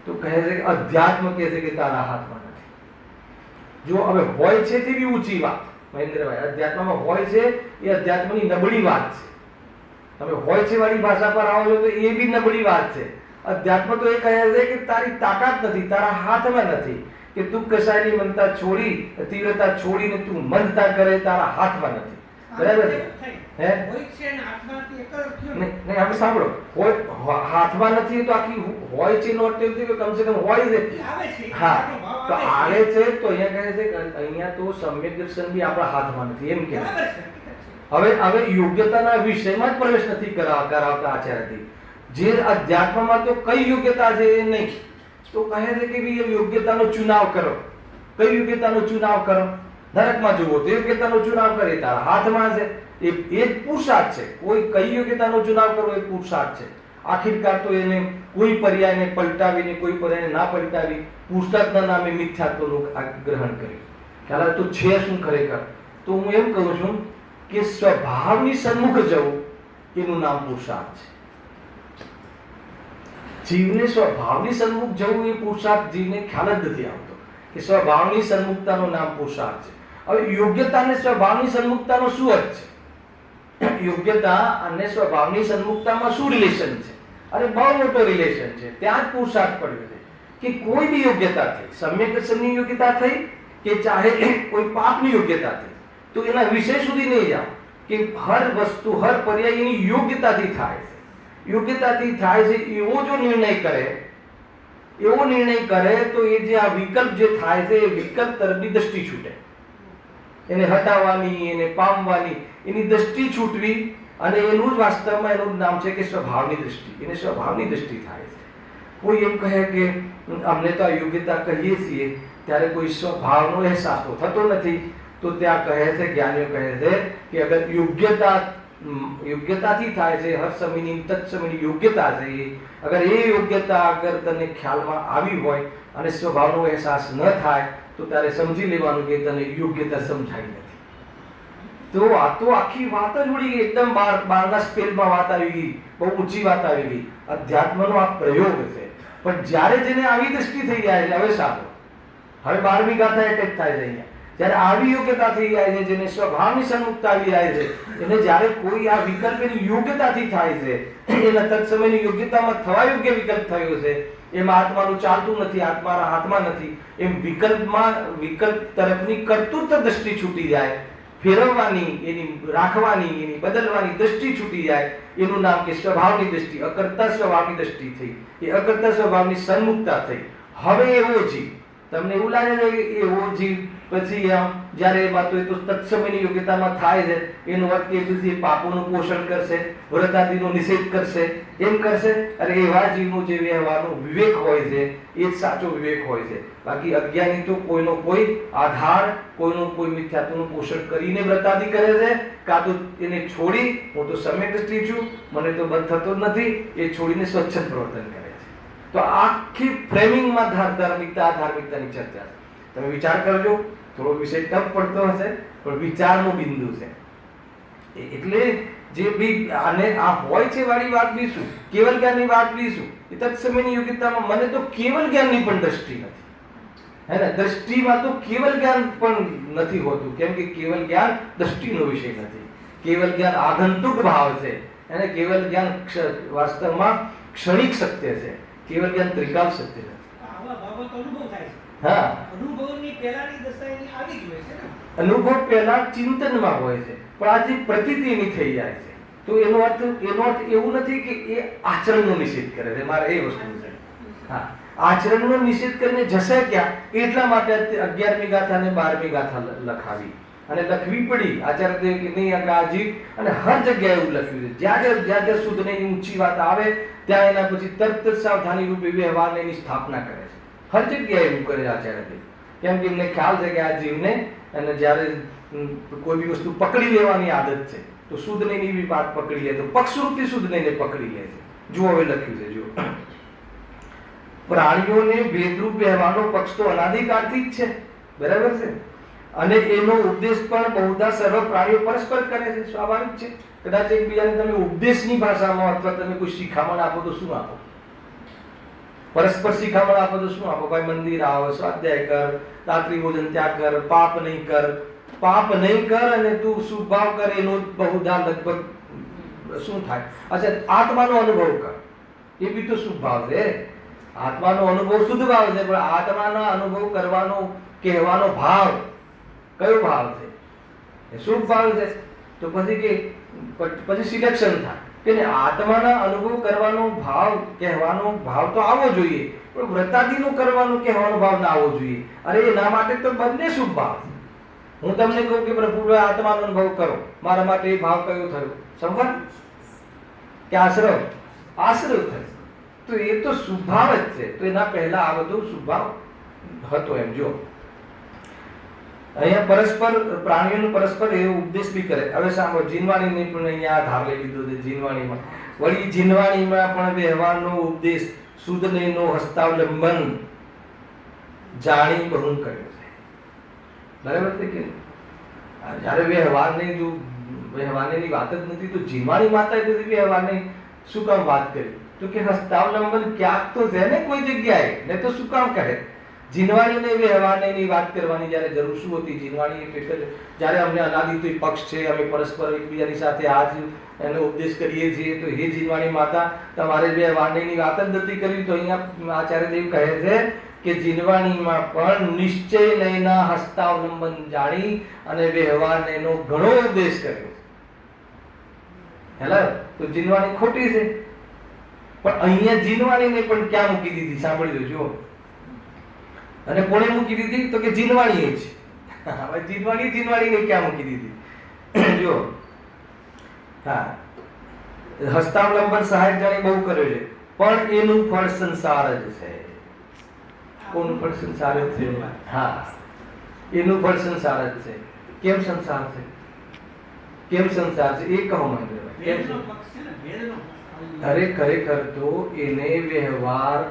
તો કહે છે કે અધ્યાત્મ કહે છે કે તારા હાથમાં નથી. જો હવે હોય છે તેવી ઊંચી વાત મહેન્દ્રભાઈ, અધ્યાત્મમાં હોય છે એ અધ્યાત્મની નબળી વાત છે. તમે હોય છે વાળી ભાષા પર આવો છો તો એ બી નબળી વાત છે. અધ્યાત્મ તો એ કહે છે કે તારી તાકાત નથી, તારા હાથમાં નથી, કે તું કશાયની મનતા છોડી, તીવ્રતા છોડીને તું મનતા કરે, તારા હાથમાં નથી. બરાબર છે? હે નહીં, હવે સાંભળો, હોય હાથમાં નથી તો આખી હોય છે નો અર્થ એમ કે કમસે કમ હોય છે. હા, તો આવે છે તો અહીંયા કહે છે કે અહીંયા તો સમ્યક દર્શન બી આપણા હાથમાં નથી એમ કે. હવે યોગ્યતાના વિષયમાં જ પ્રવેશ નથી કરાવતા આચાર્યથી. જે અધ્યાત્મમાં તો કઈ યોગ્યતા છે એ નહીં, તો કહે છે કે ભાઈ યોગ્યતાનો ચુનાવ કરો. કઈ યોગ્યતાનો ચુનાવ કરો? નરકમાં જુઓ તો યોગ્યતાનો ચુનાવ કરે, તારા હાથમાં છે. એ જ પુરુષાર્થ છે. કોઈ કઈ યોગ્યતાનો ચુનાવ કરવો એ પુરુષાર્થ છે. આખિરકાર તો એને કોઈ પર્યાયને પલટાવીને કોઈ પર્યાયને ના પલટાવી પુરુષાર્થના નામે મિથ્યાત્વનું ગ્રહણ કર્યું. ખ્યાલ તો છે શું ખરેખર? તો હું એમ કહું છું કે સ્વભાવની સન્મુખ જવું એનું નામ પુરુષાર્થ છે. જીવને સ્વભાવની સન્મુખ જવું એ પુરુષાર્થ જીવને ખ્યાલ જ નથી આવતો કે સ્વભાવની સન્મુખતાનું નામ પુરુષાર્થ છે. હવે યોગ્યતા અને સ્વભાવની સન્મુખતાનો શું અર્થ છે? યોગ્યતા અને સ્વભાવની સન્મુખતામાં શું રિલેશન છે? અરે બહુ મોટો રિલેશન છે. ત્યાં જ પુરુષાર્થ પડ્યો છે કે કોઈ બી યોગ્યતા થઈ, સમ્યક દર્શનની યોગ્યતા થઈ કે ચાહે કોઈ પાપની યોગ્યતા થઈ, તો એના વિષય સુધી નહીં જાઓ કે હર વસ્તુ હર પર્યાય એની યોગ્યતાથી થાય છે. યોગ્યતાથી થાય છે એવો જો નિર્ણય કરે તો એ જે આ વિકલ્પ જે થાય છે એ વિકલ્પ તરફની દ્રષ્ટિ છૂટે, એને હટાવવાની, એને પામવાની એની દ્રષ્ટિ છૂટવી, અને એનું જ વાસ્તવમાં એનું નામ છે કે સ્વભાવની દ્રષ્ટિ. એને સ્વભાવની દ્રષ્ટિ થાય છે. કોઈ એમ કહે કે અમને તો આ યોગ્યતા કહીએ છીએ, ત્યારે કોઈ સ્વભાવનો અહેસાસ તો થતો નથી. તો ત્યાં કહે છે, જ્ઞાનીઓ કહે છે કે અગર યોગ્યતાથી થાય છે, હર સમયની તત્સમયની યોગ્યતા છે, અગર એ યોગ્યતા અગર તને ખ્યાલમાં આવી હોય અને સ્વભાવનો અહેસાસ ન થાય તો ત્યારે સમજી લેવાનું કે તને યોગ્યતા સમજાઈ નથી. તો આ તો આખી વાત જ ઉડી ગઈ, એકદમ બારના સ્કેલમાં વાત આવી ગઈ, બહુ ઊંચી વાત આવી ગઈ. અધ્યાત્મનો આ પ્રયોગ છે. પણ જ્યારે જેને આવી દ્રષ્ટિ થઈ જાય છે, હવે સાંભળો, હવે 12મી ગાથા એટેચ થાય છે અહીંયા. જ્યારે આવી યોગ્યતા થઈ જાય છે, જેને સ્વભાવની સન્મુખતા આવી જાય છે, એને જ્યારે કોઈ આ વિકલ્પ એની યોગ્યતાથી થાય છે, એના તત્સમયની યોગ્યતામાં થવા યોગ્ય વિકલ્પ થયો છે, એમાં આત્માનું ચાલતું નથી, આત્માના હાથમાં નથી, એમ વિકલ્પ તરફની કર્તૃત્વ દ્રષ્ટિ છૂટી જાય, ફેરવવાની, એની રાખવાની, એની બદલવાની દ્રષ્ટિ છૂટી જાય, એનું નામ કે સ્વભાવની દ્રષ્ટિ, અકર્તા સ્વભાવની દ્રષ્ટિ થઈ. એ અકર્તા સ્વભાવની સન્મુખતા થઈ. હવે એવો જીવ, તમને એવું લાગે છે કે એવો જીવ પછી જ્યારે એમાં તો એ તો તત્સમયની યોગ્યતામાં થાય છે, એનો અર્થ કે પછી પાપોનું પોષણ કરશે, વ્રતાદિનો નિષેધ કરશે, એમ કરશે. અરે એવા જીવનો જે વ્યવહારનો વિવેક હોય છે એ જ સાચો વિવેક હોય છે. બાકી અજ્ઞાની તો કોઈનો કોઈ આધાર, કોઈનું કોઈ મિથ્યાત્વનું પોષણ કરીને વ્રતાદિ કરે છે, કાં તો એને છોડી, હું તો સમ્યક દ્રષ્ટિ છું, મને તો બંધ થતો જ નથી, એ છોડીને સ્વચ્છંદ પ્રવર્તન કરે છે. તો આખી ફ્રેમિંગમાં ધાર્મિકતાની ચર્ચા છે. તમે વિચાર કરજો, થોડો વિષય ટફ પડતો હશે પણ વિચારનો બિંદુ છે. એટલે જે બી આને આ હોય છે વાળી વાત બી શું, કેવલ જ્ઞાનની વાત બી શું, એ તત્સમયની યોગ્યતામાં મને તો કેવલ જ્ઞાનની પણ દ્રષ્ટિ નથી, હે ને? દ્રષ્ટિમાં તો કેવલ જ્ઞાન પણ નથી હોતું, કેમ કે કેવલ જ્ઞાન દ્રષ્ટિનો વિષય નથી. કેવલ જ્ઞાન આગંતુક ભાવ છે, અને કેવલ જ્ઞાન વાસ્તવમાં ક્ષણિક સત્ય છે. કેવલ જ્ઞાન ત્રિકાલ સત્ય નથી. આવા બાબત અનુભવ થાય છે. હા, અનુભવની પહેલાની દશા એની આવી જ હોય છે ને. અનુભવ પહેલા ચિંતનમાં હોય છે, પણ આજે પ્રતીતિ એની થઈ જાય છે. તો એનો અર્થ એવું નથી કે એ આચરણનો નિષેધ કરે છે. મારે એ વસ્તુ છે. હા, આચરણનો નિષેધ કરીને જશે ક્યાં? એટલા માટે 11મી ગાથા અને 12મી ગાથા લખાવી અને લખવી પડી. આચાર્ય કે નહીં આ જીવ, અને હર જગ્યાએ એવું લખ્યું છે. જ્યાં શુદ્ધ ની ઊંચી વાત આવે ત્યાં એના પછી તરત જ સાવધાની રૂપે વ્યવહારની એની સ્થાપના કરે છે. હર જગ્યાએ એવું કરે છે આચાર્ય, કેમ કે એમને ખ્યાલ છે કે આ જીવને અને જ્યારે કોઈ બી વસ્તુ પકડી લેવાની આદત છે, તો શુદ્ધ નહીં બી વાત પકડી લે, તો પક્ષરૂપથી શુદ્ધ નહીં પકડી લે છે. જુઓ હવે લખ્યું છે, જુઓ, પ્રાણીઓને ભેદરૂપ વ્યવહારનો પક્ષ તો અનાદિકાળથી જ છે, બરાબર છે, અને એનો ઉપદેશ પણ બહુધા સર્વ પ્રાણીઓ પરસ્પર કરે છે. સ્વાભાવિક છે. કદાચ એકબીજાને તમે ઉપદેશની ભાષામાં અથવા તમે કોઈ શિખામણ આપો તો શું આપો? પરસ્પર શિખામણ આપો તો શું આપો? ભાઈ મંદિર આવો, સ્વાધ્યાય કર, રાત્રિ ભોજન ત્યાગ કર, પાપ નહીં કર અને તું શુભ ભાવ કર. એનો બહુધા લગભગ શું થાય? અચ્છા, આત્માનો અનુભવ કર, એ બી તો શુભ ભાવ છે. આત્માનો અનુભવ શુદ્ધ ભાવ છે, પણ આત્માના અનુભવ કરવાનો કહેવાનો ભાવ કયો ભાવ છે? એ શુભ ભાવ છે. તો પછી સિલેક્શન થાય કે આત્માના અનુભવ કરવાનો ભાવ, કહેવાનો ભાવ તો આવવો જોઈએ, પણ વ્રતાદિનો કરવાનો કહેવાનો ભાવ ના આવવો જોઈએ. અરે એના માટે તો બંને શુભ ભાવ છે. હું તમને કહું કે પ્રભુ આત્માનો અનુભવ કરો, મારા માટે એ ભાવ કયો થયો? સંભાળ કે આશ્રવ થયો, તો એ તો શુભ ભાવ જ છે. તો એના પહેલા આ બધું શુભ ભાવ હતો. એમ જો અહીંયા પરસ્પર પ્રાણીઓનો પરસ્પર એવો ઉપદેશ બી કરે. હવે સાંભળો, જીનવાણીને પણ અહીંયા આધાર લઈ લીધો છે. જીનવાણીમાં વળી જીનવાણીમાં પણ વ્યવહારનો ઉપદેશ શુદ્ધ નહીંનો હસ્તાવલંબન જાણી બહુ કર્યો છે. બરાબર છે કે જ્યારે વ્યવહારની વાત જ નથી, તો જીનવાણી માતાએ બધી વ્યવહારની શું કામ વાત કરી? તો કે હસ્તાવલંબન ક્યાંક તો છે ને કોઈ જગ્યાએ, ને તો શું કામ કહે? જીનવાણી ને વ્યવહારની વાત કરવાની જ્યારે જરૂર શું હતી? જીનવાણી એટલે એક જ જ્યારે અમને અનાદિથી પક્ષ છે, અમે પરસ્પર એકબીજાની સાથે આ જ એનો ઉપદેશ કરીએ છીએ, તો હે જીનવાણી માતા તમારે વ્યવહારની વાત જ નથી કરવી. તો અહીંયા આચાર્ય દેવ કહે છે કે જીનવાણીમાં પણ નિશ્ચય નયના હસ્તાવલંબન જાણી અને વ્યવહારનો ઘણો ઉપદેશ કર્યો. હેલો, તો જીનવાણી ખોટી છે, પણ અહીંયા જીનવાણીને પણ ક્યાં મૂકી દીધી? સાંભળી લેજો. અને કોણે મૂકી દીધી? તો કે જીનવાણીએ જ. હવે જીનવાણીને ક્યાં મૂકી દીધી? જો હા, હસ્તાવલંબન સહાયક જાણી બહુ કર્યો છે, પણ એનું ફળ સંસાર જ છે. કોનું ફળ? સંસાર જ છે. હા, એનું ફળ સંસાર જ છે. કેમ સંસાર છે? કેમ સંસાર છે એ કહો મહેન્દ્રભાઈ. કેમ ભેદનો છે? પક્ષ છે ને, ભેદનો પક્ષ. અરે ખરેખર તો એને વ્યવહાર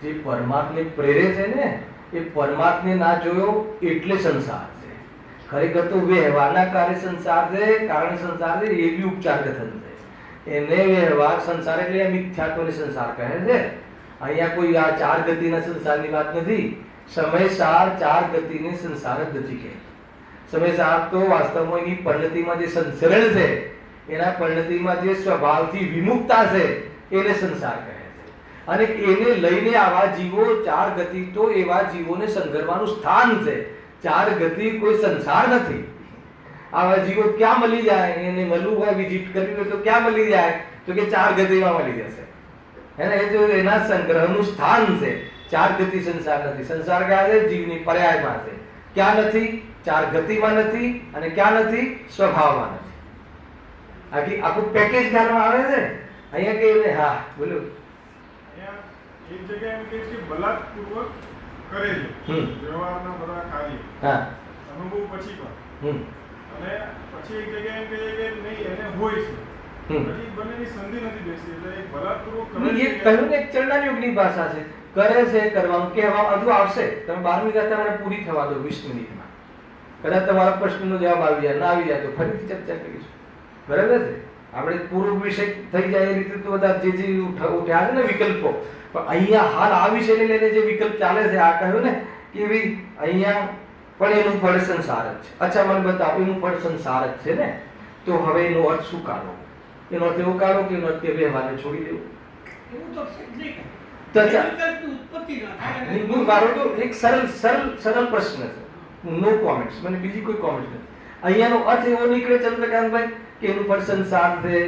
જે પરમાત્મને પ્રેરે છે ને, એ પરમાત્મને ના જોયો એટલે સંસાર છે. ખરેખર તો વ્યવહારના કાર્ય સંસાર છે, કારણ સંસાર છે, એ બી ઉપચાર કથન છે. એને વ્યવહાર સંસાર એટલે મિથ્યાત્વને સંસાર કહે છે. અહીંયા કોઈ આ ચાર ગતિના સંસારની વાત નથી. સમયસાર ચાર ગતિને સંસાર જ નથી કહે. સમયસાર તો વાસ્તવમાં એની પરિણતિમાં જે સંસરણ છે, એના પરિણતિમાં જે સ્વભાવથી વિમુક્તા છે, એને સંસાર કહે છે. અને એને લઈને આવા જીવો ચાર ગતિ તો એવા જીવોને સંઘરવાનું સ્થાન છે. ચાર ગતિ કોઈ સંસાર નથી. આવા જીવો ક્યાં મળી જાય? એને મળવું હોય, વિઝિટ કરવી હોય તો ક્યાં મળી જાય? તો કે ચાર ગતિમાં મળી જશે. એને એ તો એના સંગ્રહનું સ્થાન છે. ચાર ગતિ સંસાર નથી. સંસાર ક્યાં છે? જીવની પર્યાયમાં છે. ક્યાં નથી? ચાર ગતિમાં નથી. અને ક્યાં નથી? સ્વભાવમાં નથી. આખું પેકેજ ખ્યાલમાં આવે છે. અહીંયા કે હા બોલો. એક જગ્યાએ એમ કહે છે બલાત્પૂર્વક કરે છે વ્યવહારના બધા કાર્ય. હા, અનુભવ પછી પણ. અને પછી એક જગ્યાએ એમ કહે છે કે નહીં એને હોય છે. પછી બંનેની સંધિ નથી બેસતી. એટલે એક બલાત્પૂર્વક કરે એ છે. કહ્યું ને, એક ચરણાયુગની ભાષા છે. કરે છે, કરવાનું કહેવા હજુ આવશે. તમે 12મી ગાથા મને પૂરી થવા દો 20 મિનિટમાં. કદાચ તમારા પ્રશ્નનો જવાબ આવી જાય, ના આવી જાય તો ફરીથી ચર્ચા કરીશું. બરાબર છે? આપણે પૂર્વ વિષય થઈ જાય એ રીતે તો બધા જે ઉઠ્યા છે ને વિકલ્પો, પણ અહીંયા હાલ આ વિષયને લઈને જે વિકલ્પ ચાલે છે, આ કહ્યું ને કે ભાઈ અહીંયા પણ એનું ફળ સંસાર જ છે. અચ્છા, મને બતાવો, એનું ફળ સંસાર જ છે ને, તો હવે એનો અર્થ શું કાઢો? એનો અર્થ એવો કાઢો કે એનો અર્થ કે વ્યવહારને છોડી દેવું. એવું તો છે જ નહીં. તો અચ્છા, વિકલ્પની ઉત્પત્તિ ન થાય. હું મારો તો એક સરળ પ્રશ્ન છે. નો કોમેન્ટ્સ, મને બીજી કોઈ કોમેન્ટ નથી. અહીંયાનો અર્થ એવો નીકળે ચંદ્રકાંતભાઈ કે એનું ફળ સંસાર છે.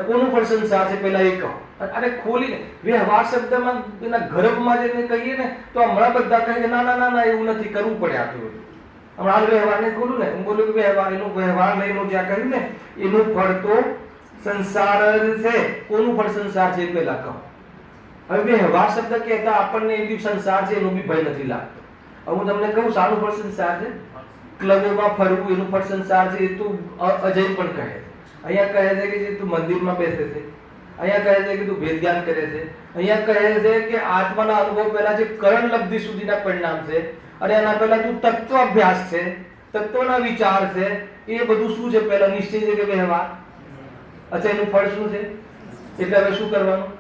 કોનું ફળ સંસાર છે પહેલા એ કહો. અને ખોલીને વ્યવહાર શબ્દમાં એના ગર્ભમાં જઈને કહીએ ને તો હમણાં બધા કહે કે ના ના ના ના એવું નથી, કરવું પડે આ બધું. હમણાં હાલ વ્યવહારને ખોલું ને, હું બોલું કે વ્યવહાર, એનું વ્યવહાર લઈને જ્યાં કહ્યું ને એનું ફળ તો સંસાર જ છે. કોનું ફળ સંસાર છે એ પહેલા કહો. હવે વ્યવહાર શબ્દ કહેતા આપણને એ બી સંસાર છે એનો બી ભય નથી લાગતો. હવે હું તમને કહું શાનું ફળ સંસાર છે? ક્લબોમાં ફરવું એનું ફળ સંસાર છે. એ તો અજય પણ કહે છે. અહીંયા કહે છે કે જે તું મંદિરમાં બેસે છે, અહીંયા કહે છે કે તું ભેદ જ્ઞાન કરે છે, અહીંયા કહે છે કે આત્માના અનુભવ પહેલા જે કરણ લબ્ધિ સુધીના પરિણામ છે, અને એના પહેલા તું તત્વ અભ્યાસ છે, તત્વના વિચાર છે, એ બધું શું છે? પહેલા નિશ્ચય છે કે વ્યવહાર. અચ્છા, એનું ફળ શું છે? એટલે હવે શું કરવાનું?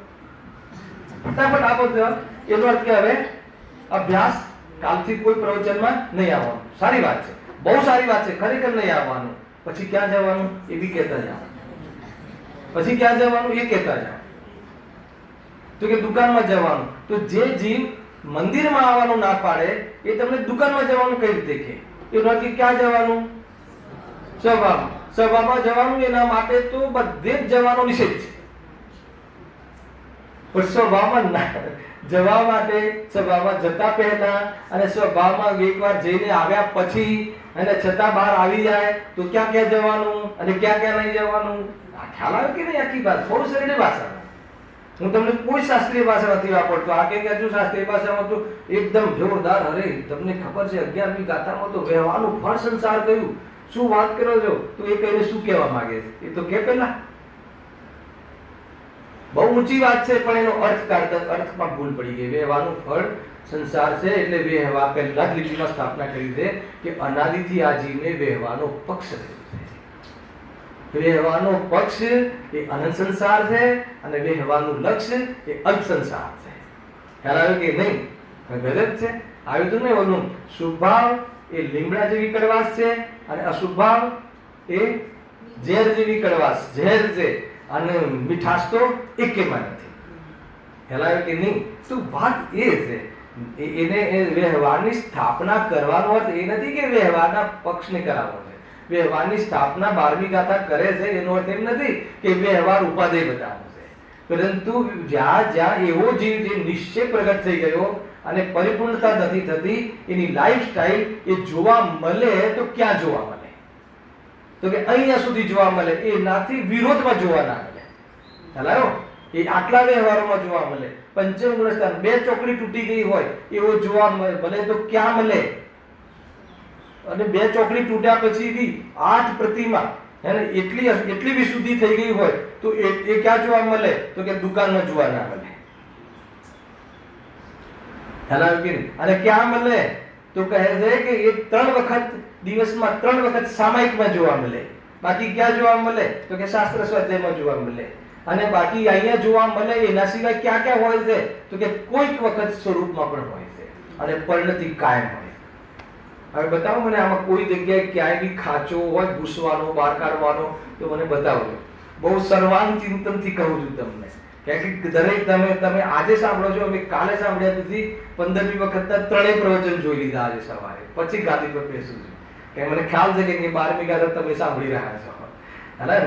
ફટાફટ આપો જવાબ. એનો અર્થ કે હવે અભ્યાસ કાલથી કોઈ પ્રવચનમાં નહીં આવવાનું. સારી વાત છે, બહુ સારી વાત છે, ખરેખર નહીં આવવાનું. પછી ક્યાં જવાનું એ બી કહેતા જાઓ. પછી ક્યાં જવાનું એ કહેતા જાઓ. તો કે દુકાનમાં જવાનું. તો જે જીવ મંદિરમાં આવવાનું ના પાડે એ તમને દુકાનમાં જવાનું કઈ રીતે કહે? એનો અર્થ ક્યાં જવાનું? સભામાં. સભામાં જવાનું. એના માટે તો બધે જ જવાનો નિષેધ છે. પણ સ્વભાવમાં જવા માટે, સભામાં જતા પહેલા અને સ્વભાવમાં એકવાર જઈને આવ્યા પછી અને છતાં બહાર આવી જાય તો ક્યાં ક્યાં જવાનું અને ક્યાં ક્યાં નહીં જવાનું? આ ખ્યાલ આવે કે નહીં? આખી વાત બહુ સરળ ભાષા. હું તમને કોઈ શાસ્ત્રીય ભાષા નથી વાપરતો. આ કે જો શાસ્ત્રીય ભાષામાં તો એકદમ જોરદાર. અરે તમને ખબર છે 11મી ગાથામાં તો વ્યવહારનું ફળ સંસાર કહ્યું. શું વાત કરો છો? તો એ કહીને શું કહેવા માંગે છે એ તો કે પહેલા. બહુ ઊંચી વાત છે, પણ એનો અર્થ કાઢતા અર્થમાં ભૂલ પડી ગઈ. વ્યવહારનું ફળ સંસાર છે એટલે વ્યવહાર પહેલા જ લીટીમાં સ્થાપના કરી છે કે અનાદિથી આ જીવને વ્યવહારનો પક્ષ રહ્યો છે. વ્યવહારનો પક્ષ એ અનંત સંસાર છે અને વ્યવહારનું લક્ષ્ય એ અલ્પ સંસાર છે. ખ્યાલ આવ્યો કે નહીં? ગજબ છે. આવ્યું હતું ને ઓલું શુભ ભાવ એ લીમડા જેવી કડવાશ છે અને અશુભ ભાવ એ ઝેર જેવી કડવાશ, ઝેર છે અને મીઠાશ તો એકેમાં નથી. હેલાયો કે નહીં? તો વાત એ છે એને એ વ્યવહારની સ્થાપના કરવાનો અર્થ એ નથી કે વ્યવહારના પક્ષને કરાવવો છે. વ્યવહારની સ્થાપના 12મી ગાથા કરે છે એનો અર્થ એમ નથી કે વ્યવહાર ઉપાદેય બતાવવો છે, પરંતુ જ્યાં જ્યાં એવો જીવ જે નિશ્ચય પ્રગટ થઈ ગયો અને પરિપૂર્ણતા નથી થતી એની લાઈફસ્ટાઈલ એ જોવા મળે તો ક્યાં જોવા મળે? તો કે અહીંયા સુધી જોવા મળે, એનાથી વિરોધમાં જોવા ના મળે. હલાયો એ આટલા વ્યવહારોમાં જોવા મળે. પંચમ ગુણસ્થાન 2 ચોકડી તૂટી ગઈ હોય એવો જોવા મળે તો ક્યાં મળે? અને 2 ચોકડી તૂટ્યા પછી બી 8 પ્રતિમા એને એટલી વિશુદ્ધિ થઈ ગઈ હોય તો એ ક્યાં જોવા મળે? તો કે દુકાનમાં જોવા ના મળે. હલાયો કે નહીં? અને ક્યાં મળે? તો કહે છે કે એ 3 વખત દિવસમાં 3 વખત સામાયિકમાં જોવા મળે. બાકી ક્યાં જોવા મળે? તો કે શાસ્ત્ર સ્વાધ્યાયમાં જોવા મળે. અને બાકી અહીંયા જોવા મળે એના સિવાય ક્યાં ક્યાં હોય છે? તો કે કોઈક વખત સ્વરૂપમાં પણ હોય છે અને પરિણતિ કાયમ હોય. હવે બતાવો મને આમાં કોઈ જગ્યાએ ક્યાંય બી ખાંચો હોય ઘૂસવાનો, બહાર કાઢવાનો, તો મને બતાવજો. બહુ સર્વાંગ ચિંતનથી કહું છું તમને કે દરેક તમે આજે સાંભળો છો, અમે કાલે સાંભળ્યા નથી. 15મી વખતના 3 પ્રવચન જોઈ લીધા આજે સવારે, પછી ગાદી પર બેસું છું કે મને ખ્યાલ છે કે 12મી ગાથા તમે સાંભળી રહ્યા છો.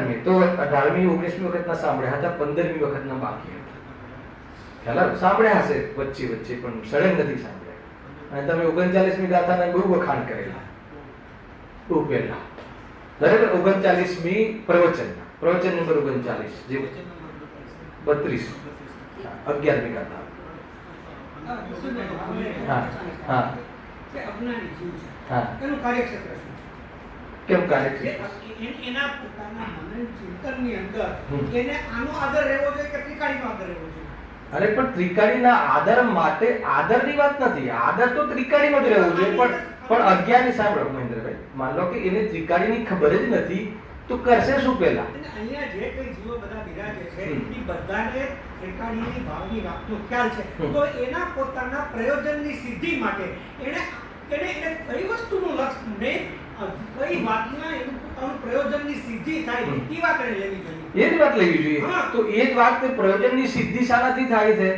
મેં તો 18મી 19મી વખતના સાંભળ્યા હતા, 15મી વખતના બાકી હતા. ખ્યાલ સાંભળ્યા હશે વચ્ચે પણ સડન નથી સાંભળ્યા. અને તમે 39મી ગાથાના બહુ વખાણ કરેલા બહુ પહેલા. દરેક 39મી પ્રવચન નંબર 39 જે 32 11મી ગાથા. હા હા કે અજ્ઞાની જીવ છે, હા એનું કાર્યક્ષેત્ર શું? કેમ કાર્ય? એના પોતાના મનન ચિંતનની અંદર એને આનો આદર રહેવો જોઈએ કે ત્રિકાળીનો આદર રહેવો જોઈએ? અરે પણ ત્રિકાળીના આદર માટે આદરની વાત નથી. આદર તો ત્રિકાળીનો જ રહેવો જોઈએ, પણ અજ્ઞાની સાંભળો મહેન્દ્રભાઈ, માન લો કે એને ત્રિકાળીની ખબર જ નથી તો કરશે શું પહેલા? અહીંયા જે કઈ જીવો બધા બિરાજે છે એ બધાને ત્રિકાળીની ભાવની વાતનો ખ્યાલ છે. તો એના પોતાના પ્રયોજનની સિદ્ધિ માટે એને કઈ વસ્તુનું લક્ષ્ય ને કઈ વાતમાં એનું પોતાનું પ્રયોજનની સિદ્ધિ થાય એ વાત એને લેવી જોઈએ. એ જ વાત લેવી જોઈએ. તો એ જ વાત પ્રયોજનની સિદ્ધિ શાનાથી થાય છે?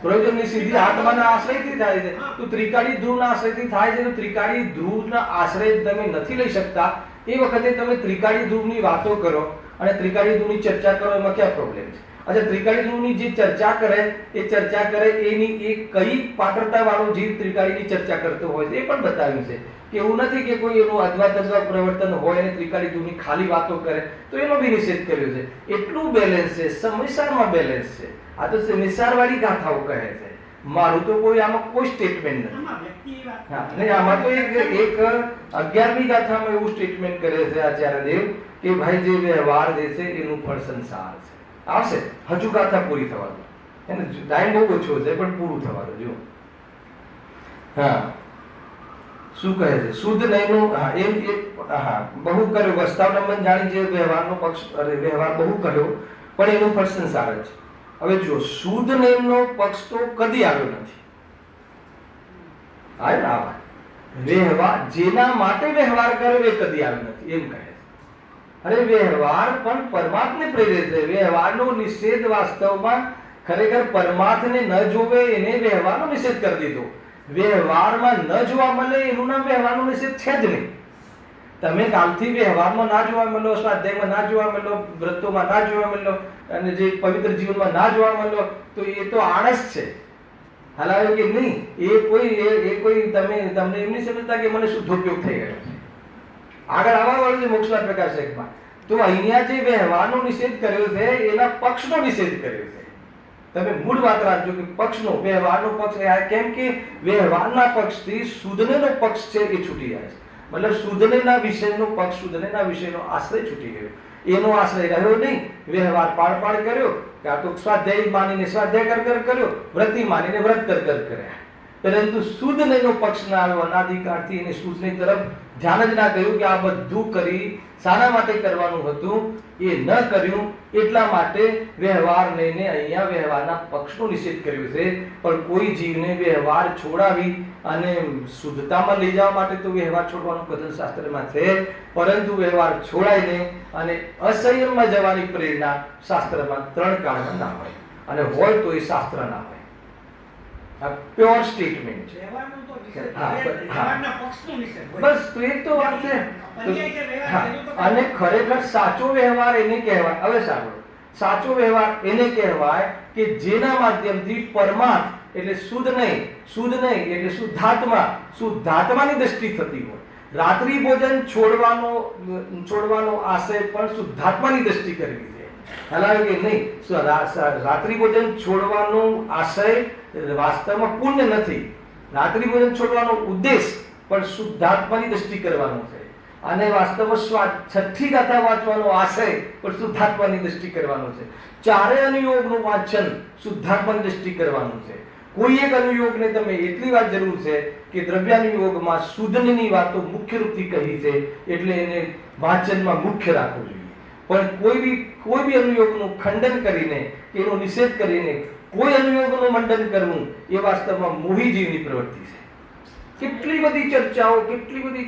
પ્રયોજનની સિદ્ધિ આત્માના આશ્રયથી થાય છે. તો ત્રિકાળી ધ્રુવના આશ્રયથી થાય છે. તો ત્રિકાળી ધ્રુવના આશ્રય તમે નથી લઈ શકતા એ વખતે તમે ત્રિકાળી ધ્રુવની વાતો કરો અને ત્રિકાળી ધ્રુવની ચર્ચા કરો, એમાં ક્યાં પ્રોબ્લેમ છે? અચ્છા, ત્રિકાળી ધ્રુવની જે ચર્ચા કરે એની એ કઈ પાત્રતા વાળો જીવ ત્રિકાળીની ચર્ચા કરતો હોય છે એ પણ બતાવ્યું છે કે એવું નથી કે કોઈ એનું અદ્વૈત પ્રવર્તન હોય અને ત્રિકાળી ધ્રુવની ખાલી વાતો કરે તો એનો બી નિષેધ કર્યો છે. એટલું બેલેન્સ છે, સમયસારમાં બેલેન્સ છે. આ તો નિસારવાળી ગાથાઓ કહે છે. મારું તો કોઈ આમાં કોઈ સ્ટેટમેન્ટ નથી. હા, નહીં, આમાં તો એક 11મી ગાથામાં એવું સ્ટેટમેન્ટ કરે છે આચાર્ય દેવ કે ભાઈ જે વ્યવહાર જે છે એનું ફળ સંસાર છે. આવશે હજુ ગાથા પૂરી થવા દો, એને ટાઈમ બહુ ઓછો છે પણ પૂરું થવા દો. જો હા શું કહે છે? શુદ્ધ નયનું બહુ કર્યો વસ્તાવનંબન જાણી જે વ્યવહારનો પક્ષ વ્યવહાર બહુ કર્યો પણ એનું ફળ સંસાર જ છે. હવે જો શુદ્ધ નયનનો પક્ષ તો કદી આવ્યો નથી. વ્યવહાર જેના માટે વ્યવહાર કર્યો એ કદી આવ્યો નથી એમ કહે છે. અરે વ્યવહાર પણ પરમાત્મને પ્રેરિત છે. વ્યવહારનો નિષેધ વાસ્તવમાં ખરેખર પરમાત્મને ન જોવે એને વ્યવહારનો નિષેધ કરી દીધો. વ્યવહારમાં ન જોવા મળે એનું નામ વ્યવહારનો નિષેધ છે જ નહીં. તમે કાલથી વ્યવહારમાં ના જોવા મળો, સ્વાધ્યાયમાં ના જોવા મળો, વ્રતોમાં ના જોવા મળો અને જે પવિત્ર જીવનમાં ના જોવા મળો તો એ તો આળસ છે. હાલાયો કે નહીં? એ કોઈ તમને એમ નહીં સમજતા કે મને શુદ્ધ ઉપયોગ થઈ ગયો છે. આગળ આવવા વાળું છે મોક્ષના પ્રકાશકમાં. તો અહીંયા જે વ્યવહારનો નિષેધ કર્યો છે એના પક્ષનો નિષેધ કર્યો છે. તમે મૂળ વાત રાખજો કે પક્ષનો, વ્યવહારનો પક્ષ, કેમ કે વ્યવહારના પક્ષથી શુદ્ધનેનો પક્ષ છે એ છૂટી જાય છે. મતલબ શુદ્ધનેના વિષયનો પક્ષ, શુદ્ધનેના વિષયનો આશ્રય છૂટી ગયો. એનો આશ્રય રહ્યો નહીં. વ્યવહાર પાડ કર્યો, કાં તો સ્વાધ્યાય માનીને સ્વાધ્યાય કર કર્યો, વ્રતિ માનીને વ્રત કર કર્યા. પરંતુ શુદ્ધ નહીંનો પક્ષ ના આવ્યો અનાધિકારથી એને શુદ્ધ નહીં તરફ ધ્યાન જ ના ગયું કે આ બધું કરી શાના માટે કરવાનું હતું એ ન કર્યું, એટલા માટે વ્યવહાર લઈને અહીંયા વ્યવહારના પક્ષનો નિષેધ કર્યો છે. પણ કોઈ જીવને વ્યવહાર છોડાવી અને શુદ્ધતામાં લઈ જવા માટે તો વ્યવહાર છોડવાનું કથન શાસ્ત્રમાં છે, પરંતુ વ્યવહાર છોડાઈને અને અસંયમમાં જવાની પ્રેરણા શાસ્ત્રમાં 3 કાળમાં ના હોય, અને હોય તો એ શાસ્ત્ર ના હોય. આ પ્યોર સ્ટેટમેન્ટ છે. વ્યવહારનો તો નિષેધ હા, છે, હા. વ્યવહારના પક્ષનો નિષેધ હોય. બસ તો એ તો વાત છે. પર્યાય છે વ્યવહાર, હા, એનો તો અને ખરેખર સાચો વ્યવહાર એને કહેવાય. હવે સાંભળો, સાચો વ્યવહાર એને કહેવાય કે જેના માધ્યમથી પરમાર્થ એટલે શુદ્ધ નહીં એટલે શુદ્ધાત્માની દ્રષ્ટિ થતી હોય. રાત્રિ ભોજન છોડવાનો આશય પણ શુદ્ધાત્માની દ્રષ્ટિ કરવી છે. હાલાકી કે નહીં, રાત્રિ ભોજન છોડવાનો આશય વાસ્તવમાં પુણ્ય નથી. રાત્રિ ભોજન છોડવાનો ઉદ્દેશ પણ શુદ્ધાત્માની દ્રષ્ટિ કરવાનો છે, અને વાસ્તવમાં છઠ્ઠી ગાથા વાંચવાનો આશય પણ શુદ્ધાત્માની દ્રષ્ટિ કરવાનો છે. ચારે અનુયોગનું વાંચન શુદ્ધાત્માની દ્રષ્ટિ કરવાનું છે. કોઈ એક અનુયોગને તમે એટલી વાત જરૂર છે કે દ્રવ્યાનુયોગમાં શુદ્ધની વાતો મુખ્ય રૂપથી કહી છે, એટલે એને વાંચનમાં મુખ્ય રાખવું જોઈએ. પણ કોઈ બી અનુયોગનું ખંડન કરીને, એનો નિષેધ કરીને કોઈ અનુયોગનું મંડન કરવું એ વાસ્તવમાં મોહી જીવની પ્રવૃત્તિ છે. કેટલી બધી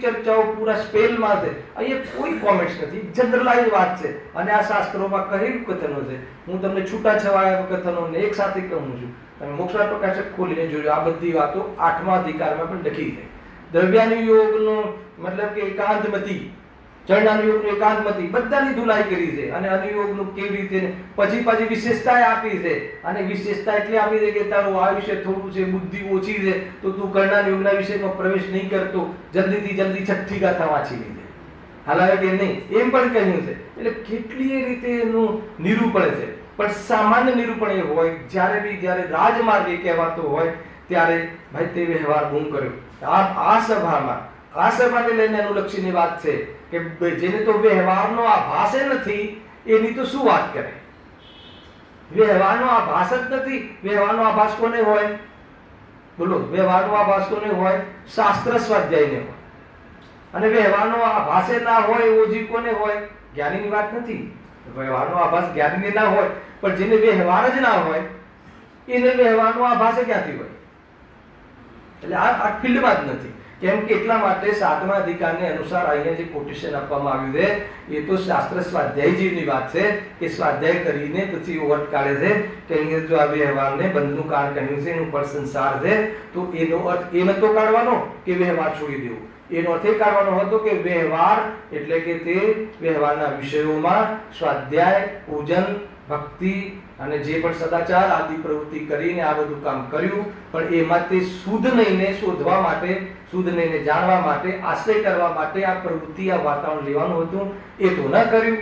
ચર્ચાઓ પૂરા સ્પેલમાં છે. અહીંયા કોઈ કોમેન્ટ્સ નથી, જનરલાઇઝ વાત છે, અને આ શાસ્ત્રોમાં કહેલું કથનો છે. હું તમને છૂટાછવાયા કથનોને એક સાથે કહું છું. તમે મોક્ષ પ્રકાશક ખોલીને જોજો, આ બધી વાતો 8મા અધિકારમાં પણ લખી છે. દ્રવ્યાનુયોગનો મતલબ કે એકાંતમતી, ચરણાનુયોગનું એકાંતમતી, બધાની ધુલાઈ કરી છે, અને અનુયોગનું કેવી રીતે પછી વિશેષતા આપી છે. અને વિશેષતા એટલે આપી છે કે તારું આયુષ્ય થોડું છે, બુદ્ધિ ઓછી છે, તો તું કર્ણાનુયોગના વિષયમાં પ્રવેશ નહીં કરતો, જલ્દી છઠ્ઠી ગાથા વાંચી લીધે. હાલાવે કે નહીં, એમ પણ કહ્યું છે. એટલે કેટલીય રીતે એનું નિરૂપણ છે, પણ સામાન્ય નિરૂપણ એ હોય જ્યારે રાજમાર્ગે કહેવાતો હોય ત્યારે ભાઈ તે વ્યવહાર ગુમ કર્યો. આ સભાને લઈને અનુલક્ષીની વાત છે કે જેને તો વ્યવહારનો આભાસ નથી એની તો શું વાત કરે. વ્યવહારનો આભાસ જ નથી. વ્યવહારનો આભાસ કોને હોય? બોલો, વ્યવહારનો આભાસ કોને હોય? શાસ્ત્ર સ્વાધ્યાયને હોય. અને વ્યવહારનો આભાસ ના હોય એવો જીવ કોને હોય? જ્ઞાનીની વાત નથી. વ્યવહારનો આભાસ જ્ઞાનીને ના હોય, પણ જેને વ્યવહાર જ ના હોય એને વ્યવહારનો આભાસ ક્યાંથી હોય? એટલે આ ફિલ્ડમાં જ નથી. કેમ કે એટલા માટે 7મા અધિકારને અનુસાર અહીંયા જે કોટેશન આપવામાં આવ્યું છે એ તો શાસ્ત્ર સ્વાધ્યાય જીવની વાત છે, કે સ્વાધ્યાય કરીને પછી ઓવર્ટ કાઢે છે કે અહીંયા જો આ વ્યવહારને બંધનું કારણ કહ્યું છે, એનું ફળ સંસાર છે, તો એનો અર્થ એ નતો કાઢવાનો કે વ્યવહાર છોડી દેવો. એનો અર્થ એ કાઢવાનો હતો કે વ્યવહાર એટલે કે તે વ્યવહારના વિષયોમાં સ્વાધ્યાય, પૂજન, ભક્તિ અને જે પણ સદાચાર આદિ પ્રવૃત્તિ કરીને આ બધું કામ કર્યું, પણ એમાં તે શુદ્ધ નહીંને શોધવા માટે, શુદ્ધ નહીંને જાણવા માટે, આશ્રય કરવા માટે આ પ્રવૃત્તિ, આ વાતાવરણ લેવાનું હતું. એ તો ન કર્યું.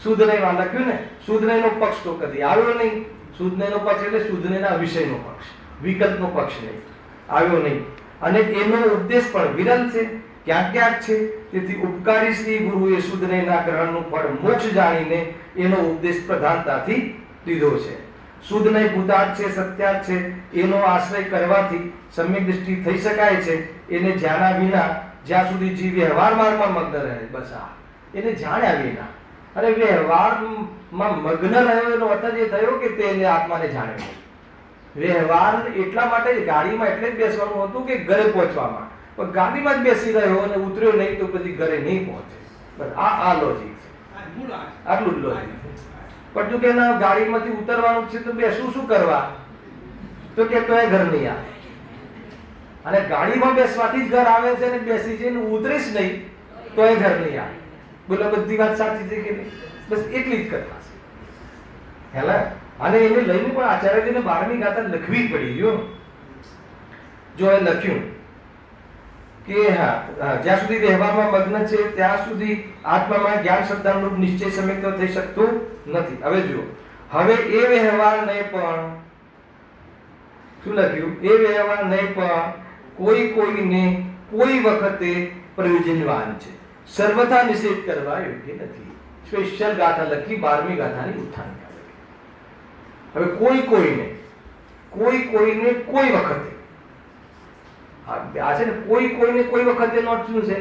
શુદ્ધ નહીંમાં લખ્યું ને, શુદ્ધ નહીંનો પક્ષ તો કદી આવ્યો નહીં. શુદ્ધ નહીંનો પક્ષ એટલે શુદ્ધ નહીંના વિષયનો પક્ષ, વિકલ્પનો પક્ષ નહીં, આવ્યો નહીં. અને એનો ઉપદેશ પણ વિરલ છે, ક્યાંક છે. તેથી ઉપકારી શ્રી ગુરુએ શુદ્ધ નહીંના ગ્રહણનું ફળ મોક્ષ જાણીને એનો ઉપદેશ પ્રધાનતાથી દીધો છે. શુદ્ધ નહીં ભૂતાર્થ છે, સત્યાર્થ છે, એનો આશ્રય કરવાથી સમ્યક દૃષ્ટિ થઈ શકાય છે. એને જાણ્યા વિના જ્યાં સુધી જીવ વ્યવહાર માર્ગમાં મગ્ન રહે, બસ આ એને જાણ્યા વિના. અને વ્યવહારમાં મગ્ન રહ્યો એનો અર્થ એ થયો કે તેને આત્માને જાણ્યો. વ્યવહાર એટલા માટે ગાડીમાં એટલે જ બેસવાનું હતું કે ઘરે પહોંચવામાં, પણ ગાડીમાં જ બેસી રહ્યો અને ઉતર્યો નહીં તો પછી ઘરે નહીં પહોંચે. બસ આ લોજિક છે, આટલું જ લોજિક છે. પણ જો કે ગાડીમાંથી ઉતરવાનું છે તો બેસવું શું કરવા, તો કે તો એ ઘર નહીં આવે. અને ગાડીમાં બેસવાથી જ ઘર આવે છે, અને બેસી જઈને ઉતરીશ નહીં તો એ ઘર નહીં આવે. બોલો, બધી વાત સાચી છે કે નહીં? બસ એટલી જ કથા છે. હેલા, અને એને લઈને પણ આચાર્યજીને 12મી ગાથા લખવી જ પડી. જો એ લખ્યું કે જ્યાં સુધી વ્યવહારમાં મગ્ન છે ત્યાં સુધી આત્મામાં જ્ઞાન શ્રદ્ધાનું નિશ્ચય સમ્યક થઈ શકતું નથી. હવે જુઓ, હવે એ વ્યવહારને પણ શું લખ્યું? એ વ્યવહારને પણ કોઈને કોઈ વખતે પ્રયોજનવાન છે, સર્વથા નિષેધ કરવા યોગ્ય નથી. સ્પેશિયલ ગાથા લખી 12મી ગાથાની ઉત્થાન. હવે કોઈ વખતે આ છે ને કોઈ કોઈને કોઈ વખતે નોટ શું છે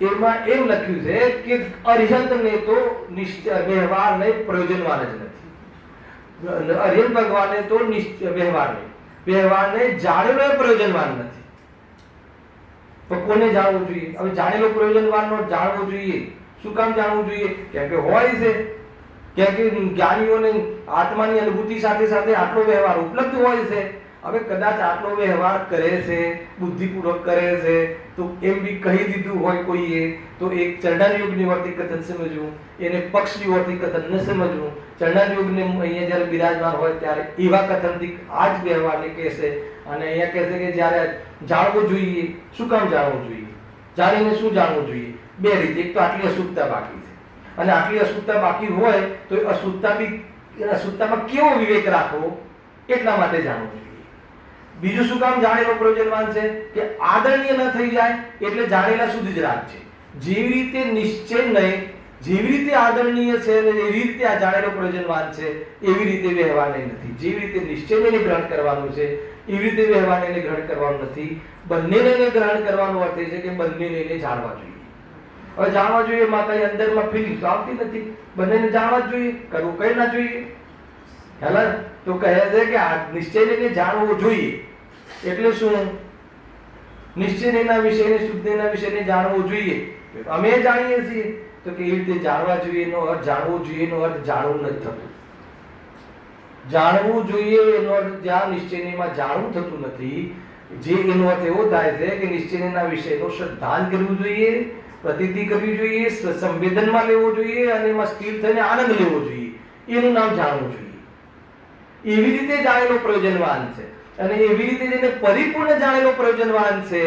એમાં એમ લખ્યું છે કે અરિહંતને તો વ્યવહારને પ્રયોજનવાન જ નથી, અરિહંત ભગવાનને તો વ્યવહારને જાણેલો પ્રયોજનવાન નથી. તો કોને જાણવું જોઈએ? હવે જાણેલો પ્રયોજનવાન નો જાણવો જોઈએ. શું કામ જાણવું જોઈએ? કેમ કે હોય છે, કેમ કે જ્ઞાનીઓને આત્માની અનુભૂતિ સાથે સાથે આટલો વ્યવહાર ઉપલબ્ધ હોય છે. હવે કદાચ આટલો વ્યવહાર કરે છે, બુદ્ધિપૂર્વક કરે છે, તો એમ બી કહી દીધું હોય કોઈએ તો એક ચરણાન યોગ નિવર્તી કથન સમજવું, એને પક્ષ નિવર્તી કથન ન સમજવું. ચરણાન યોગને અહીંયા જ્યારે બિરાજમાન હોય ત્યારે એવા કથનથી આ જ વ્યવહારને કહેશે. અને અહીંયા કહેશે કે જ્યારે જાણવું જોઈએ. શું કામ જાણવું જોઈએ? જાણીને શું જાણવું જોઈએ? બે રીતે. એક તો આટલી અશુદ્ધતા બાકી છે, અને આટલી અશુદ્ધતા બાકી હોય તો એ અશુદ્ધતામાં કેવો વિવેક રાખવો એટલા માટે જાણવું જોઈએ. બીજું શું કામ જાણેલો પ્રયોજનવાન છે? કે આદરણીય ન થઈ જાય એટલે જાણેલા સુધી જ રાખજે. જેવી રીતે નિશ્ચય નહીં, જેવી રીતે આદરણીય છે અને એવી રીતે આ જાણેલો પ્રયોજનવાન છે, એવી રીતે વ્યવહારને નથી. જેવી રીતે નિશ્ચયને ગ્રહણ કરવાનું છે એવી રીતે વ્યવહારને ગ્રહણ કરવાનું નથી. બંનેને ગ્રહણ કરવાનો અર્થ એ છે કે બંનેને જાણવા જોઈએ. હવે જાણવા જોઈએ માં કઈ અંદરમાં ફિલિંગ તો આવતી નથી. બંનેને જાણવા જ જોઈએ, કરવું કઈ ના જોઈએ. હેલા તો કહે છે કે આ નિશ્ચયને જાણવો જોઈએ એટલે શું? નિશ્ચયના વિષયને શુદ્ધના વિષયને જાણવું જોઈએ. અમે જાણીએ છીએ તો કે એ રીતે જાણવા જોઈએ એનો અર્થ જાણવું જોઈએ એનો અર્થ જાણવું નથી થતું. જાણવું જોઈએ એનો અર્થ જ્યાં નિશ્ચયમાં જાણવું થતું નથી, જે એનો અર્થ એવો થાય છે કે નિશ્ચયના વિષયનો શ્રદ્ધાન કરવું જોઈએ, પ્રતીતિ કરવી જોઈએ, સંવેદનમાં લેવો જોઈએ અને એમાં સ્થિર થઈને આનંદ લેવો જોઈએ. એનું નામ જાણવું જોઈએ. એવી રીતે જાણેલો પ્રયોજનવાન છે. અને એવી રીતે જેને પરિપૂર્ણ જાણેલો પ્રયોજનવાન છે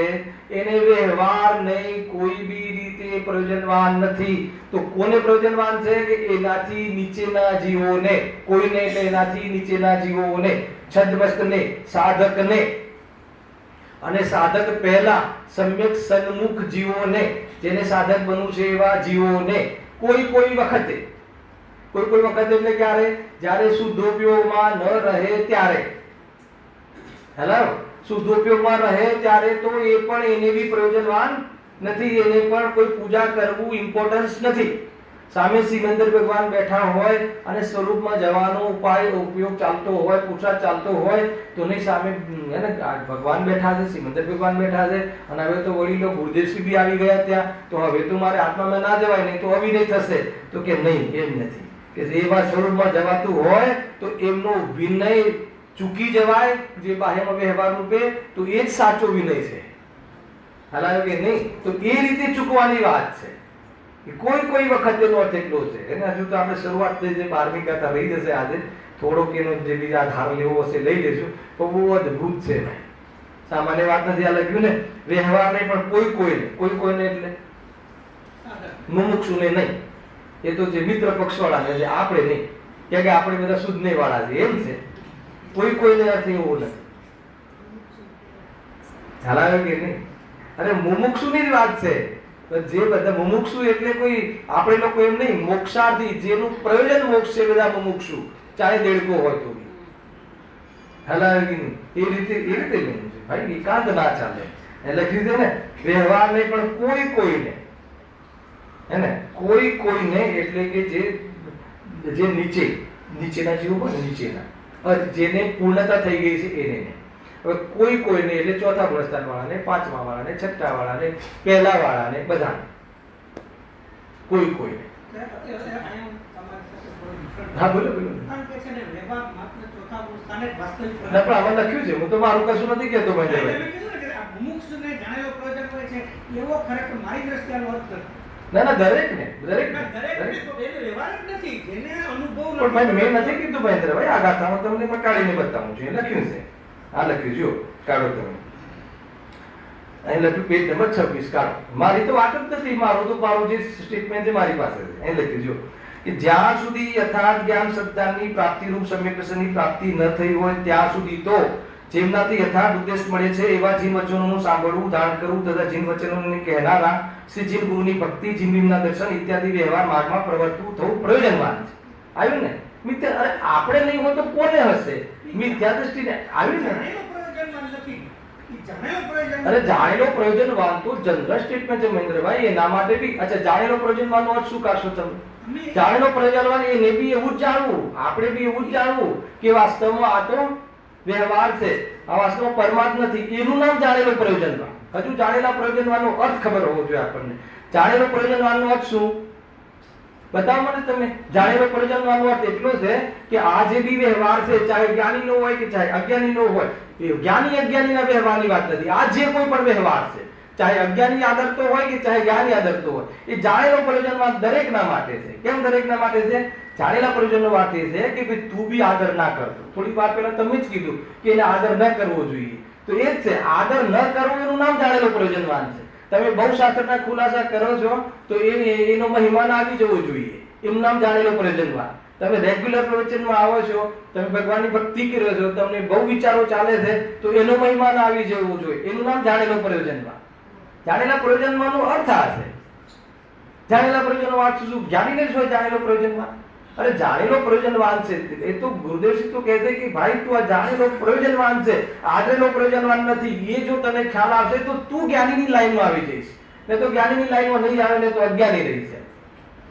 એને વ્યવહાર નહીં કોઈ બી રીતે પ્રયોજનવાન નથી. તો કોને પ્રયોજનવાન છે? કે એનાથી નીચેના જીવોને, કોઈને એટલે એનાથી નીચેના જીવોને, છદ્મસ્તને, સાધકને, અને સાધક પહેલા સમ્યક સન્મુખ જીવોને, જેને સાધક બનવું છે એવા જીવોને કોઈ વખતે એટલે ક્યારે? જ્યારે શુદ્ધોપયોગમાં ન રહે ત્યારે. હેલો, શુદ્ધોપયોગમાં રહે ત્યારે તો એ પણ એને બી પ્રયોજનવાન નથી. એને પણ કોઈ પૂજા કરવું ઇમ્પોર્ટન્સ નથી. સામે સિમંદર ભગવાન બેઠા હોય અને સ્વરૂપમાં જવાનો ઉપયોગ ચાલતો હોય, પુરુષાર્થ ચાલતો હોય તો નહીં સામે ભગવાન બેઠા છે, સિમંદર ભગવાન બેઠા છે અને હવે તો વડીલો ગુરુદેવશ્રી બી આવી ગયા ત્યાં, તો હવે તો મારે આત્મામાં ના જવાય, નહીં તો અવિનય થશે. તો કે નહીં, એમ નથી. કે એવા સ્વરૂપમાં જવાતું હોય તો એમનો વિનય ચૂકી જવાય, જે બાહ્યમાં વ્યવહાર રૂપે, તો એ જ સાચો વિનય છે. હાલાયો કે નહીં? તો એ રીતે ચૂકવાની વાત છે. કોઈ વખત એનો અર્થ એટલો છે. એને હજુ તો આપણે શરૂઆત થઈ છે, 12મી કથા રહી જશે આજે. થોડોક એનો જે બીજા ધાર લેવો હશે લઈ લેશું. તો બહુ અદભુત છે ભાઈ. સામાન્ય વાત નથી. આ લખ્યું ને વ્યવહાર નહીં પણ કોઈને એટલે મુમુક્ષુને નહીં. એ તો જે મિત્ર પક્ષ વાળા છે, આપણે નહીં, કે આપણે બધા શુદ્ધ નહીં વાળા છે એમ છે. કોઈને અર્થ એવો નથી. ખ્યાલ આવ્યો કે નહીં? અરે મુમુક્ષુની જ વાત છે. જે બધા મુમુક્ષુ એટલે કોઈ આપણે લોકો એમ નહીં, મોક્ષાર્થી, જેનું પ્રયોજન મોક્ષ છે બધા મુમુક્ષુ, ચાહે દેડકો હોય તો બી. ખ્યાલ આવ્યો કે નહીં? એ રીતે લેવું છે ભાઈ. એકાંત ના ચાલે. એટલે કીધું ને વ્યવહાર નહીં પણ કોઈને, હે ને, કોઈને એટલે કે જે નીચેના જીવો હોય, નીચેના જેને પૂર્ણતા થઈ ગઈ છે એને. હવે કોઈને એટલે ચોથા ગુણસ્થાન વાળાને, પાંચમા વાળાને, છઠ્ઠા વાળાને, પહેલા વાળાને, બધાને કોઈને. હા બોલો. ના પણ આમાં લખ્યું છે. હું તો મારું કશું નથી કહેતો ભાઈ. ના દરેક ને પણ ભાઈ મેં નથી કીધું ભાઈ. આ ગાથામાં તમને પણ કાઢીને બતાવું છું. એ લખ્યું છે. આ લખ્યું જો, કાઢો તમે. અહીં લખ્યું પેજ નંબર 26. કાઢો. મારી તો વાત જ નથી. મારું જે સ્ટેટમેન્ટ છે મારી પાસે છે. અહીં લખ્યું જો કે જ્યાં સુધી યથાર્થ જ્ઞાન સત્તાની પ્રાપ્તિ રૂપ સમ્યકની પ્રાપ્તિ ન થઈ હોય ત્યાં સુધી તો જેમનાથી યથાર્થ ઉદ્દેશ મળે છે એવા જીન વચનોનું સાંભળવું, ધારણ કરવું તથા જીન વચનોને કહેનારા શ્રી જીન ગુરુની ભક્તિ, જીનના દર્શન ઇત્યાદિ વ્યવહાર માર્ગમાં પ્રવર્તવું થવું પ્રયોજનવાન છે. આવ્યું ને મિત્ર? અરે આપણે નહીં હોય તો કોને હશે? મિથ્યા દ્રષ્ટિને આવ્યું ને. જાણેલો પ્રયોજન અરે જાણેલો પ્રયોજનવાન તો જનરલ સ્ટેટમેન્ટ છે મહેન્દ્રભાઈ, એના માટે બી અચ્છા જાણેલો પ્રયોજનવાનનો અર્થ શું કાઢશો તમે? અમે જાણેલો પ્રયોજનવાન એને બી એવું જ જાણવું, આપણે બી એવું જ જાણવું કે વાસ્તવમાં આ તો વ્યવહાર છે, આ વાસ્તવમાં પરમાર્થ નથી, એનું નામ જાણેલો પ્રયોજનવાન. હજુ જાણેલા પ્રયોજનવાનનો અર્થ ખબર હોવો જોઈએ આપણને. જાણેલો પ્રયોજનવાનનો અર્થ શું બતાવો મને તમે. જાણેલો પ્રયોજનવાનનો અર્થ એટલો છે કે આ જે બી વ્યવહાર છે, ચાહે જ્ઞાનીનો હોય કે ચાહે અજ્ઞાનીનો હોય, એ જ્ઞાની અજ્ઞાનીના વ્યવહારની વાત નથી, આ જે કોઈ પણ વ્યવહાર છે, ચાહે અજ્ઞાની આદરતો હોય કે ચાહે જ્ઞાની આદરતો હોય, એ જાણેલો પ્રયોજનવાન દરેકના માટે છે. કેમ દરેકના માટે છે? જાણેલા પ્રયોજનનો વાત એ છે કે ભાઈ તું બી આદર ના કરતો. થોડી વાર પહેલા તમે જ કીધું કે એને આદર ન કરવો જોઈએ, તો એ જ છે, આદર ન કરવો એનું નામ જાણેલો પ્રયોજનવાન છે. તમે બહુ શાસ્ત્રના ખુલાસા કરો છો તો એનો મહિમાન આવી જવો જોઈએ, એનું નામ જાણેલો પ્રયોજનવાન. તમે રેગ્યુલર પ્રવચનમાં આવો છો, તમે ભગવાનની ભક્તિ કરો છો, તમને બહુ વિચારો ચાલે છે, તો એનો મહિમાન આવી જવો જોઈએ, એનું નામ જાણેલો પ્રયોજનવાન. જાણેલા પ્રયોજનવાનનો અર્થ આ છે. જાણેલા પ્રયોજનનો અર્થ શું? જ્ઞાનીને જ હોય જાણેલો પ્રયોજનવાન. અરે જાણેલો પ્રયોજનવાન છે એ તો ગુરુદેવજી તો કહે છે કે ભાઈ તું આ જાણેલો પ્રયોજનવાન છે, આદરેલો પ્રયોજનવાન નથી. એ જો તને ખ્યાલ આવશે તો તું જ્ઞાનીની લાઈનમાં આવી જઈશ, ને તો જ્ઞાનીની લાઈનમાં નહીં આવે ને તો અજ્ઞાની રહી છે.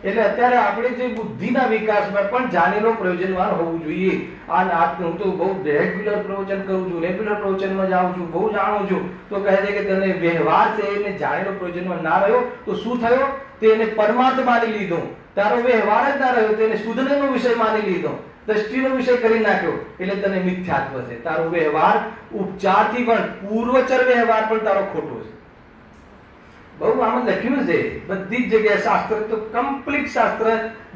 એટલે અત્યારે આપણે જે બુદ્ધિના વિકાસમાં પણ જાણેલો પ્રયોજનવાન હોવું જોઈએ. આ હું તો બહુ રેગ્યુલર પ્રવચન કરું છું, રેગ્યુલર પ્રવચનમાં જાઉં છું, બહુ જાણું છું, તો કહે છે કે તને વ્યવહાર છે એને જાણેલો પ્રયોજનવાન ના રહ્યો તો શું થયો? તેને પરમાર્થ માની લીધો. તારો વ્યવહાર જ ના રહ્યો, તેને શુદ્ધનો વિષય માની લીધો, દ્રષ્ટિનો વિષય કરી નાખ્યો, એટલે તને મિથ્યાત્વ છે. તારો વ્યવહાર ઉપચારથી પણ પૂર્વચર વ્યવહાર પણ તારો ખોટો છે. બહુ આમાં લખ્યું છે બધી જ જગ્યાએ. શાસ્ત્ર તો કમ્પ્લીટ શાસ્ત્ર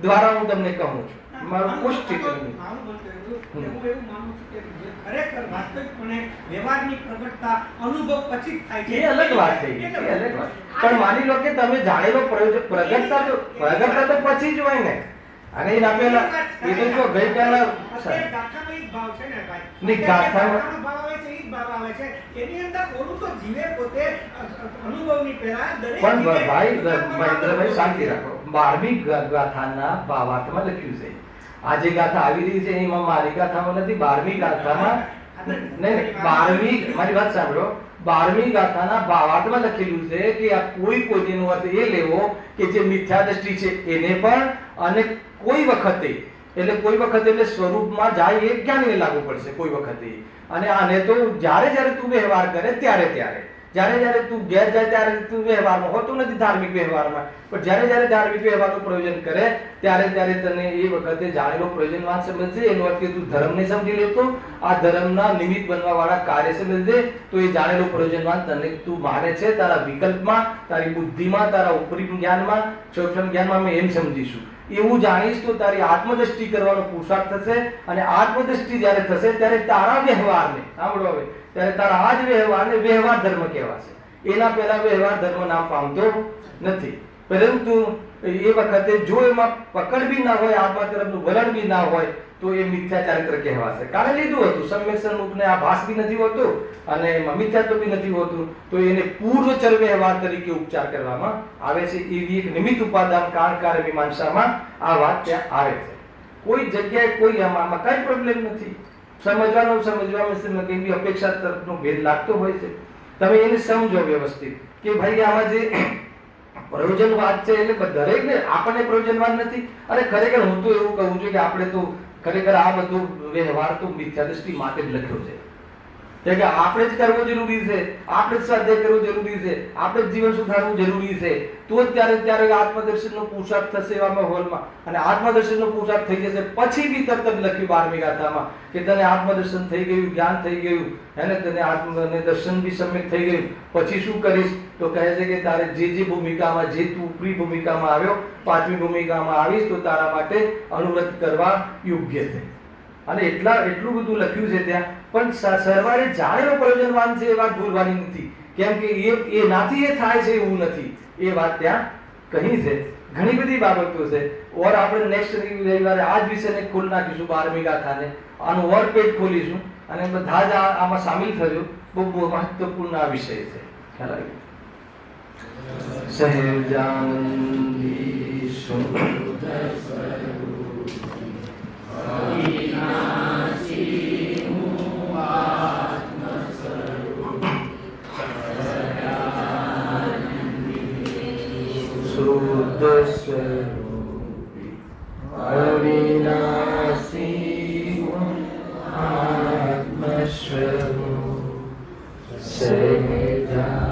દ્વારા હું તમને કહું છું, મારું પુષ્ટિ કર્યું. હું એવું માનું છું કે જે ખરેખર વાસ્તવિકપણે વ્યવહારની પ્રગટતા અનુભવ પછી જ થાય છે. એ અલગ વાત થઈ ગઈ, એ અલગ વાત. પણ માની લો કે તમે જાણેલો પ્રગટતા તો પછી જ હોય ને. અને એના પહેલા એ તો જો ગઈકાલના અત્યારે ગાથામાં ઈ જ ભાવ છે ને ભાઈ. નહીં, ગાથામાં ભાવ આવે છે, ઈ જ ભાવ આવે છે. એની અંદર ઓલું તો જીવે પોતે અનુભવની પહેલા દરેક પણ જીવે ભાઈ મહેન્દ્રભાઈ શાંતિ રાખો. 12મી ગાથાના ભાવાર્થમાં લખ્યું છે. આ જે ગાથા આવી રહી છે એમાં મારી ગાથામાં નથી. 12મી ગાથામાં નહીં, 12મી મારી વાત સાંભળો. 12મી ગાથાના ભાવાર્થમાં લખેલું છે કે આ કોઈનો અર્થ એ લેવો કે જે મિથ્યા દ્રષ્ટિ છે એને પણ, અને કોઈ વખતે એટલે સ્વરૂપમાં જાય એ જ્ઞાનીને લાગુ પડશે કોઈ વખતે. અને આને તો જ્યારે તું વ્યવહાર કરે ત્યારે જ્યારે તું ઘેર જાય ત્યારે તું વ્યવહારમાં હોતો નથી, ધાર્મિક વ્યવહારમાં. પણ જ્યારે ધાર્મિક વ્યવહારનું પ્રયોજન કરે ત્યારે તને એ વખતે જાણેલો પ્રયોજનવાન સમજશે. એનો અર્થ કે તું ધર્મને સમજી લેતો, આ ધર્મના નિમિત્ત બનવા વાળા કાર્ય સમજે, તો એ જાણેલો પ્રયોજનવાન તને તું માને છે. તારા વિકલ્પમાં, તારી બુદ્ધિમાં, તારા ઉપરી જ્ઞાનમાં, સૂક્ષ્મ જ્ઞાનમાં મેં એમ સમજીશું. એવું જાણીશ તો તારી આત્મદ્રષ્ટિ કરવાનો પુરુષાર્થ થશે. અને આત્મદ્રષ્ટિ જ્યારે થશે ત્યારે તારા વ્યવહારને, સાંભળો હવે, ત્યારે તારા આ જ વ્યવહારને વ્યવહાર ધર્મ કહેવાશે. એના પહેલા વ્યવહાર ધર્મ નામ પામતો નથી. પરંતુ એ વખતે જો એમાં પકડ બી ના હોય, આત્મા તરફનું વલણ બી ના હોય, તો એ મિથ્યા ચારિત્ર કહેવાશે. કારણ લીધું હતું સમ્યક સન્મુખને આભાસ બી નથી હોતો અને મિથ્યાત્વ બી નથી હોતું, તો એને પૂર્વચર વ્યવહાર તરીકે ઉપચાર કરવામાં આવે છે. એવી એક નિમિત્ત ઉપાદાન કારણકાર્ય મીમાંસામાં આ વાત ત્યાં આવે છે. કોઈ જગ્યાએ કોઈ આમાં કઈ પ્રોબ્લેમ નથી. સમજવામાં કઈ બી અપેક્ષા તરફનો ભેદ લાગતો હોય છે. તમે એને સમજો વ્યવસ્થિત કે ભાઈ આમાં જે પ્રયોજનવાદ છે એટલે દરેકને આપણને પ્રયોજનવાદ નથી. અને ખરેખર હું તો એવું કહું છું કે આપણે તો ખરેખર આ બધો વ્યવહાર તો મિથ્યા દ્રષ્ટિ માટે જ લખ્યો છે. કે આપણે જ કરવો જરૂરી છે, આપણે જ સ્વાધ્યાય કરવો જરૂરી છે, આપણે જ જીવન સુધારવું જરૂરી છે, તો જ ત્યારે આત્મદર્શનનો પુરુષાર્થ થશે એવા માહોલમાં. અને આત્મદર્શનનો પુરુષાર્થ થઈ જશે પછી બી તરત જ લખ્યું 12મી ગાથામાં કે તને આત્મદર્શન થઈ ગયું, જ્ઞાન થઈ ગયું, એને તને આત્મદર્શન બી સમ્યક થઈ ગયું, પછી શું કરીશ? તો કહે છે કે તારે જે ભૂમિકામાં, જે તું ઉપરી ભૂમિકામાં આવ્યો, 5મી ભૂમિકામાં આવીશ તો તારા માટે અનુવ્રત કરવા યોગ્ય છે. અને એટલું બધું લખ્યું છે ત્યાં. પણ સરવાળે જાણેલો પ્રયોજનવાન છે એ વાત ભૂલવાની નથી. કેમ કે એ નાથી એ થાય છે એવું નથી, એ વાત ત્યાં કહી છે. ઘણી બધી બાબતો છે. ઓર આપણે નેક્સ્ટ રવિવારે આ જ વિષયને ખોલી નાખીશું, 12મી ગાથાને, આનું ઓર પેજ ખોલીશું અને બધા જ આમાં સામેલ થજો. બહુ મહત્વપૂર્ણ આ વિષય છે. ખ્યાલ આવ્યો? સહેજાનંદી સુંદર સ્વરૂપી અવિનાશી આત્મ સ્વરૂપ સહી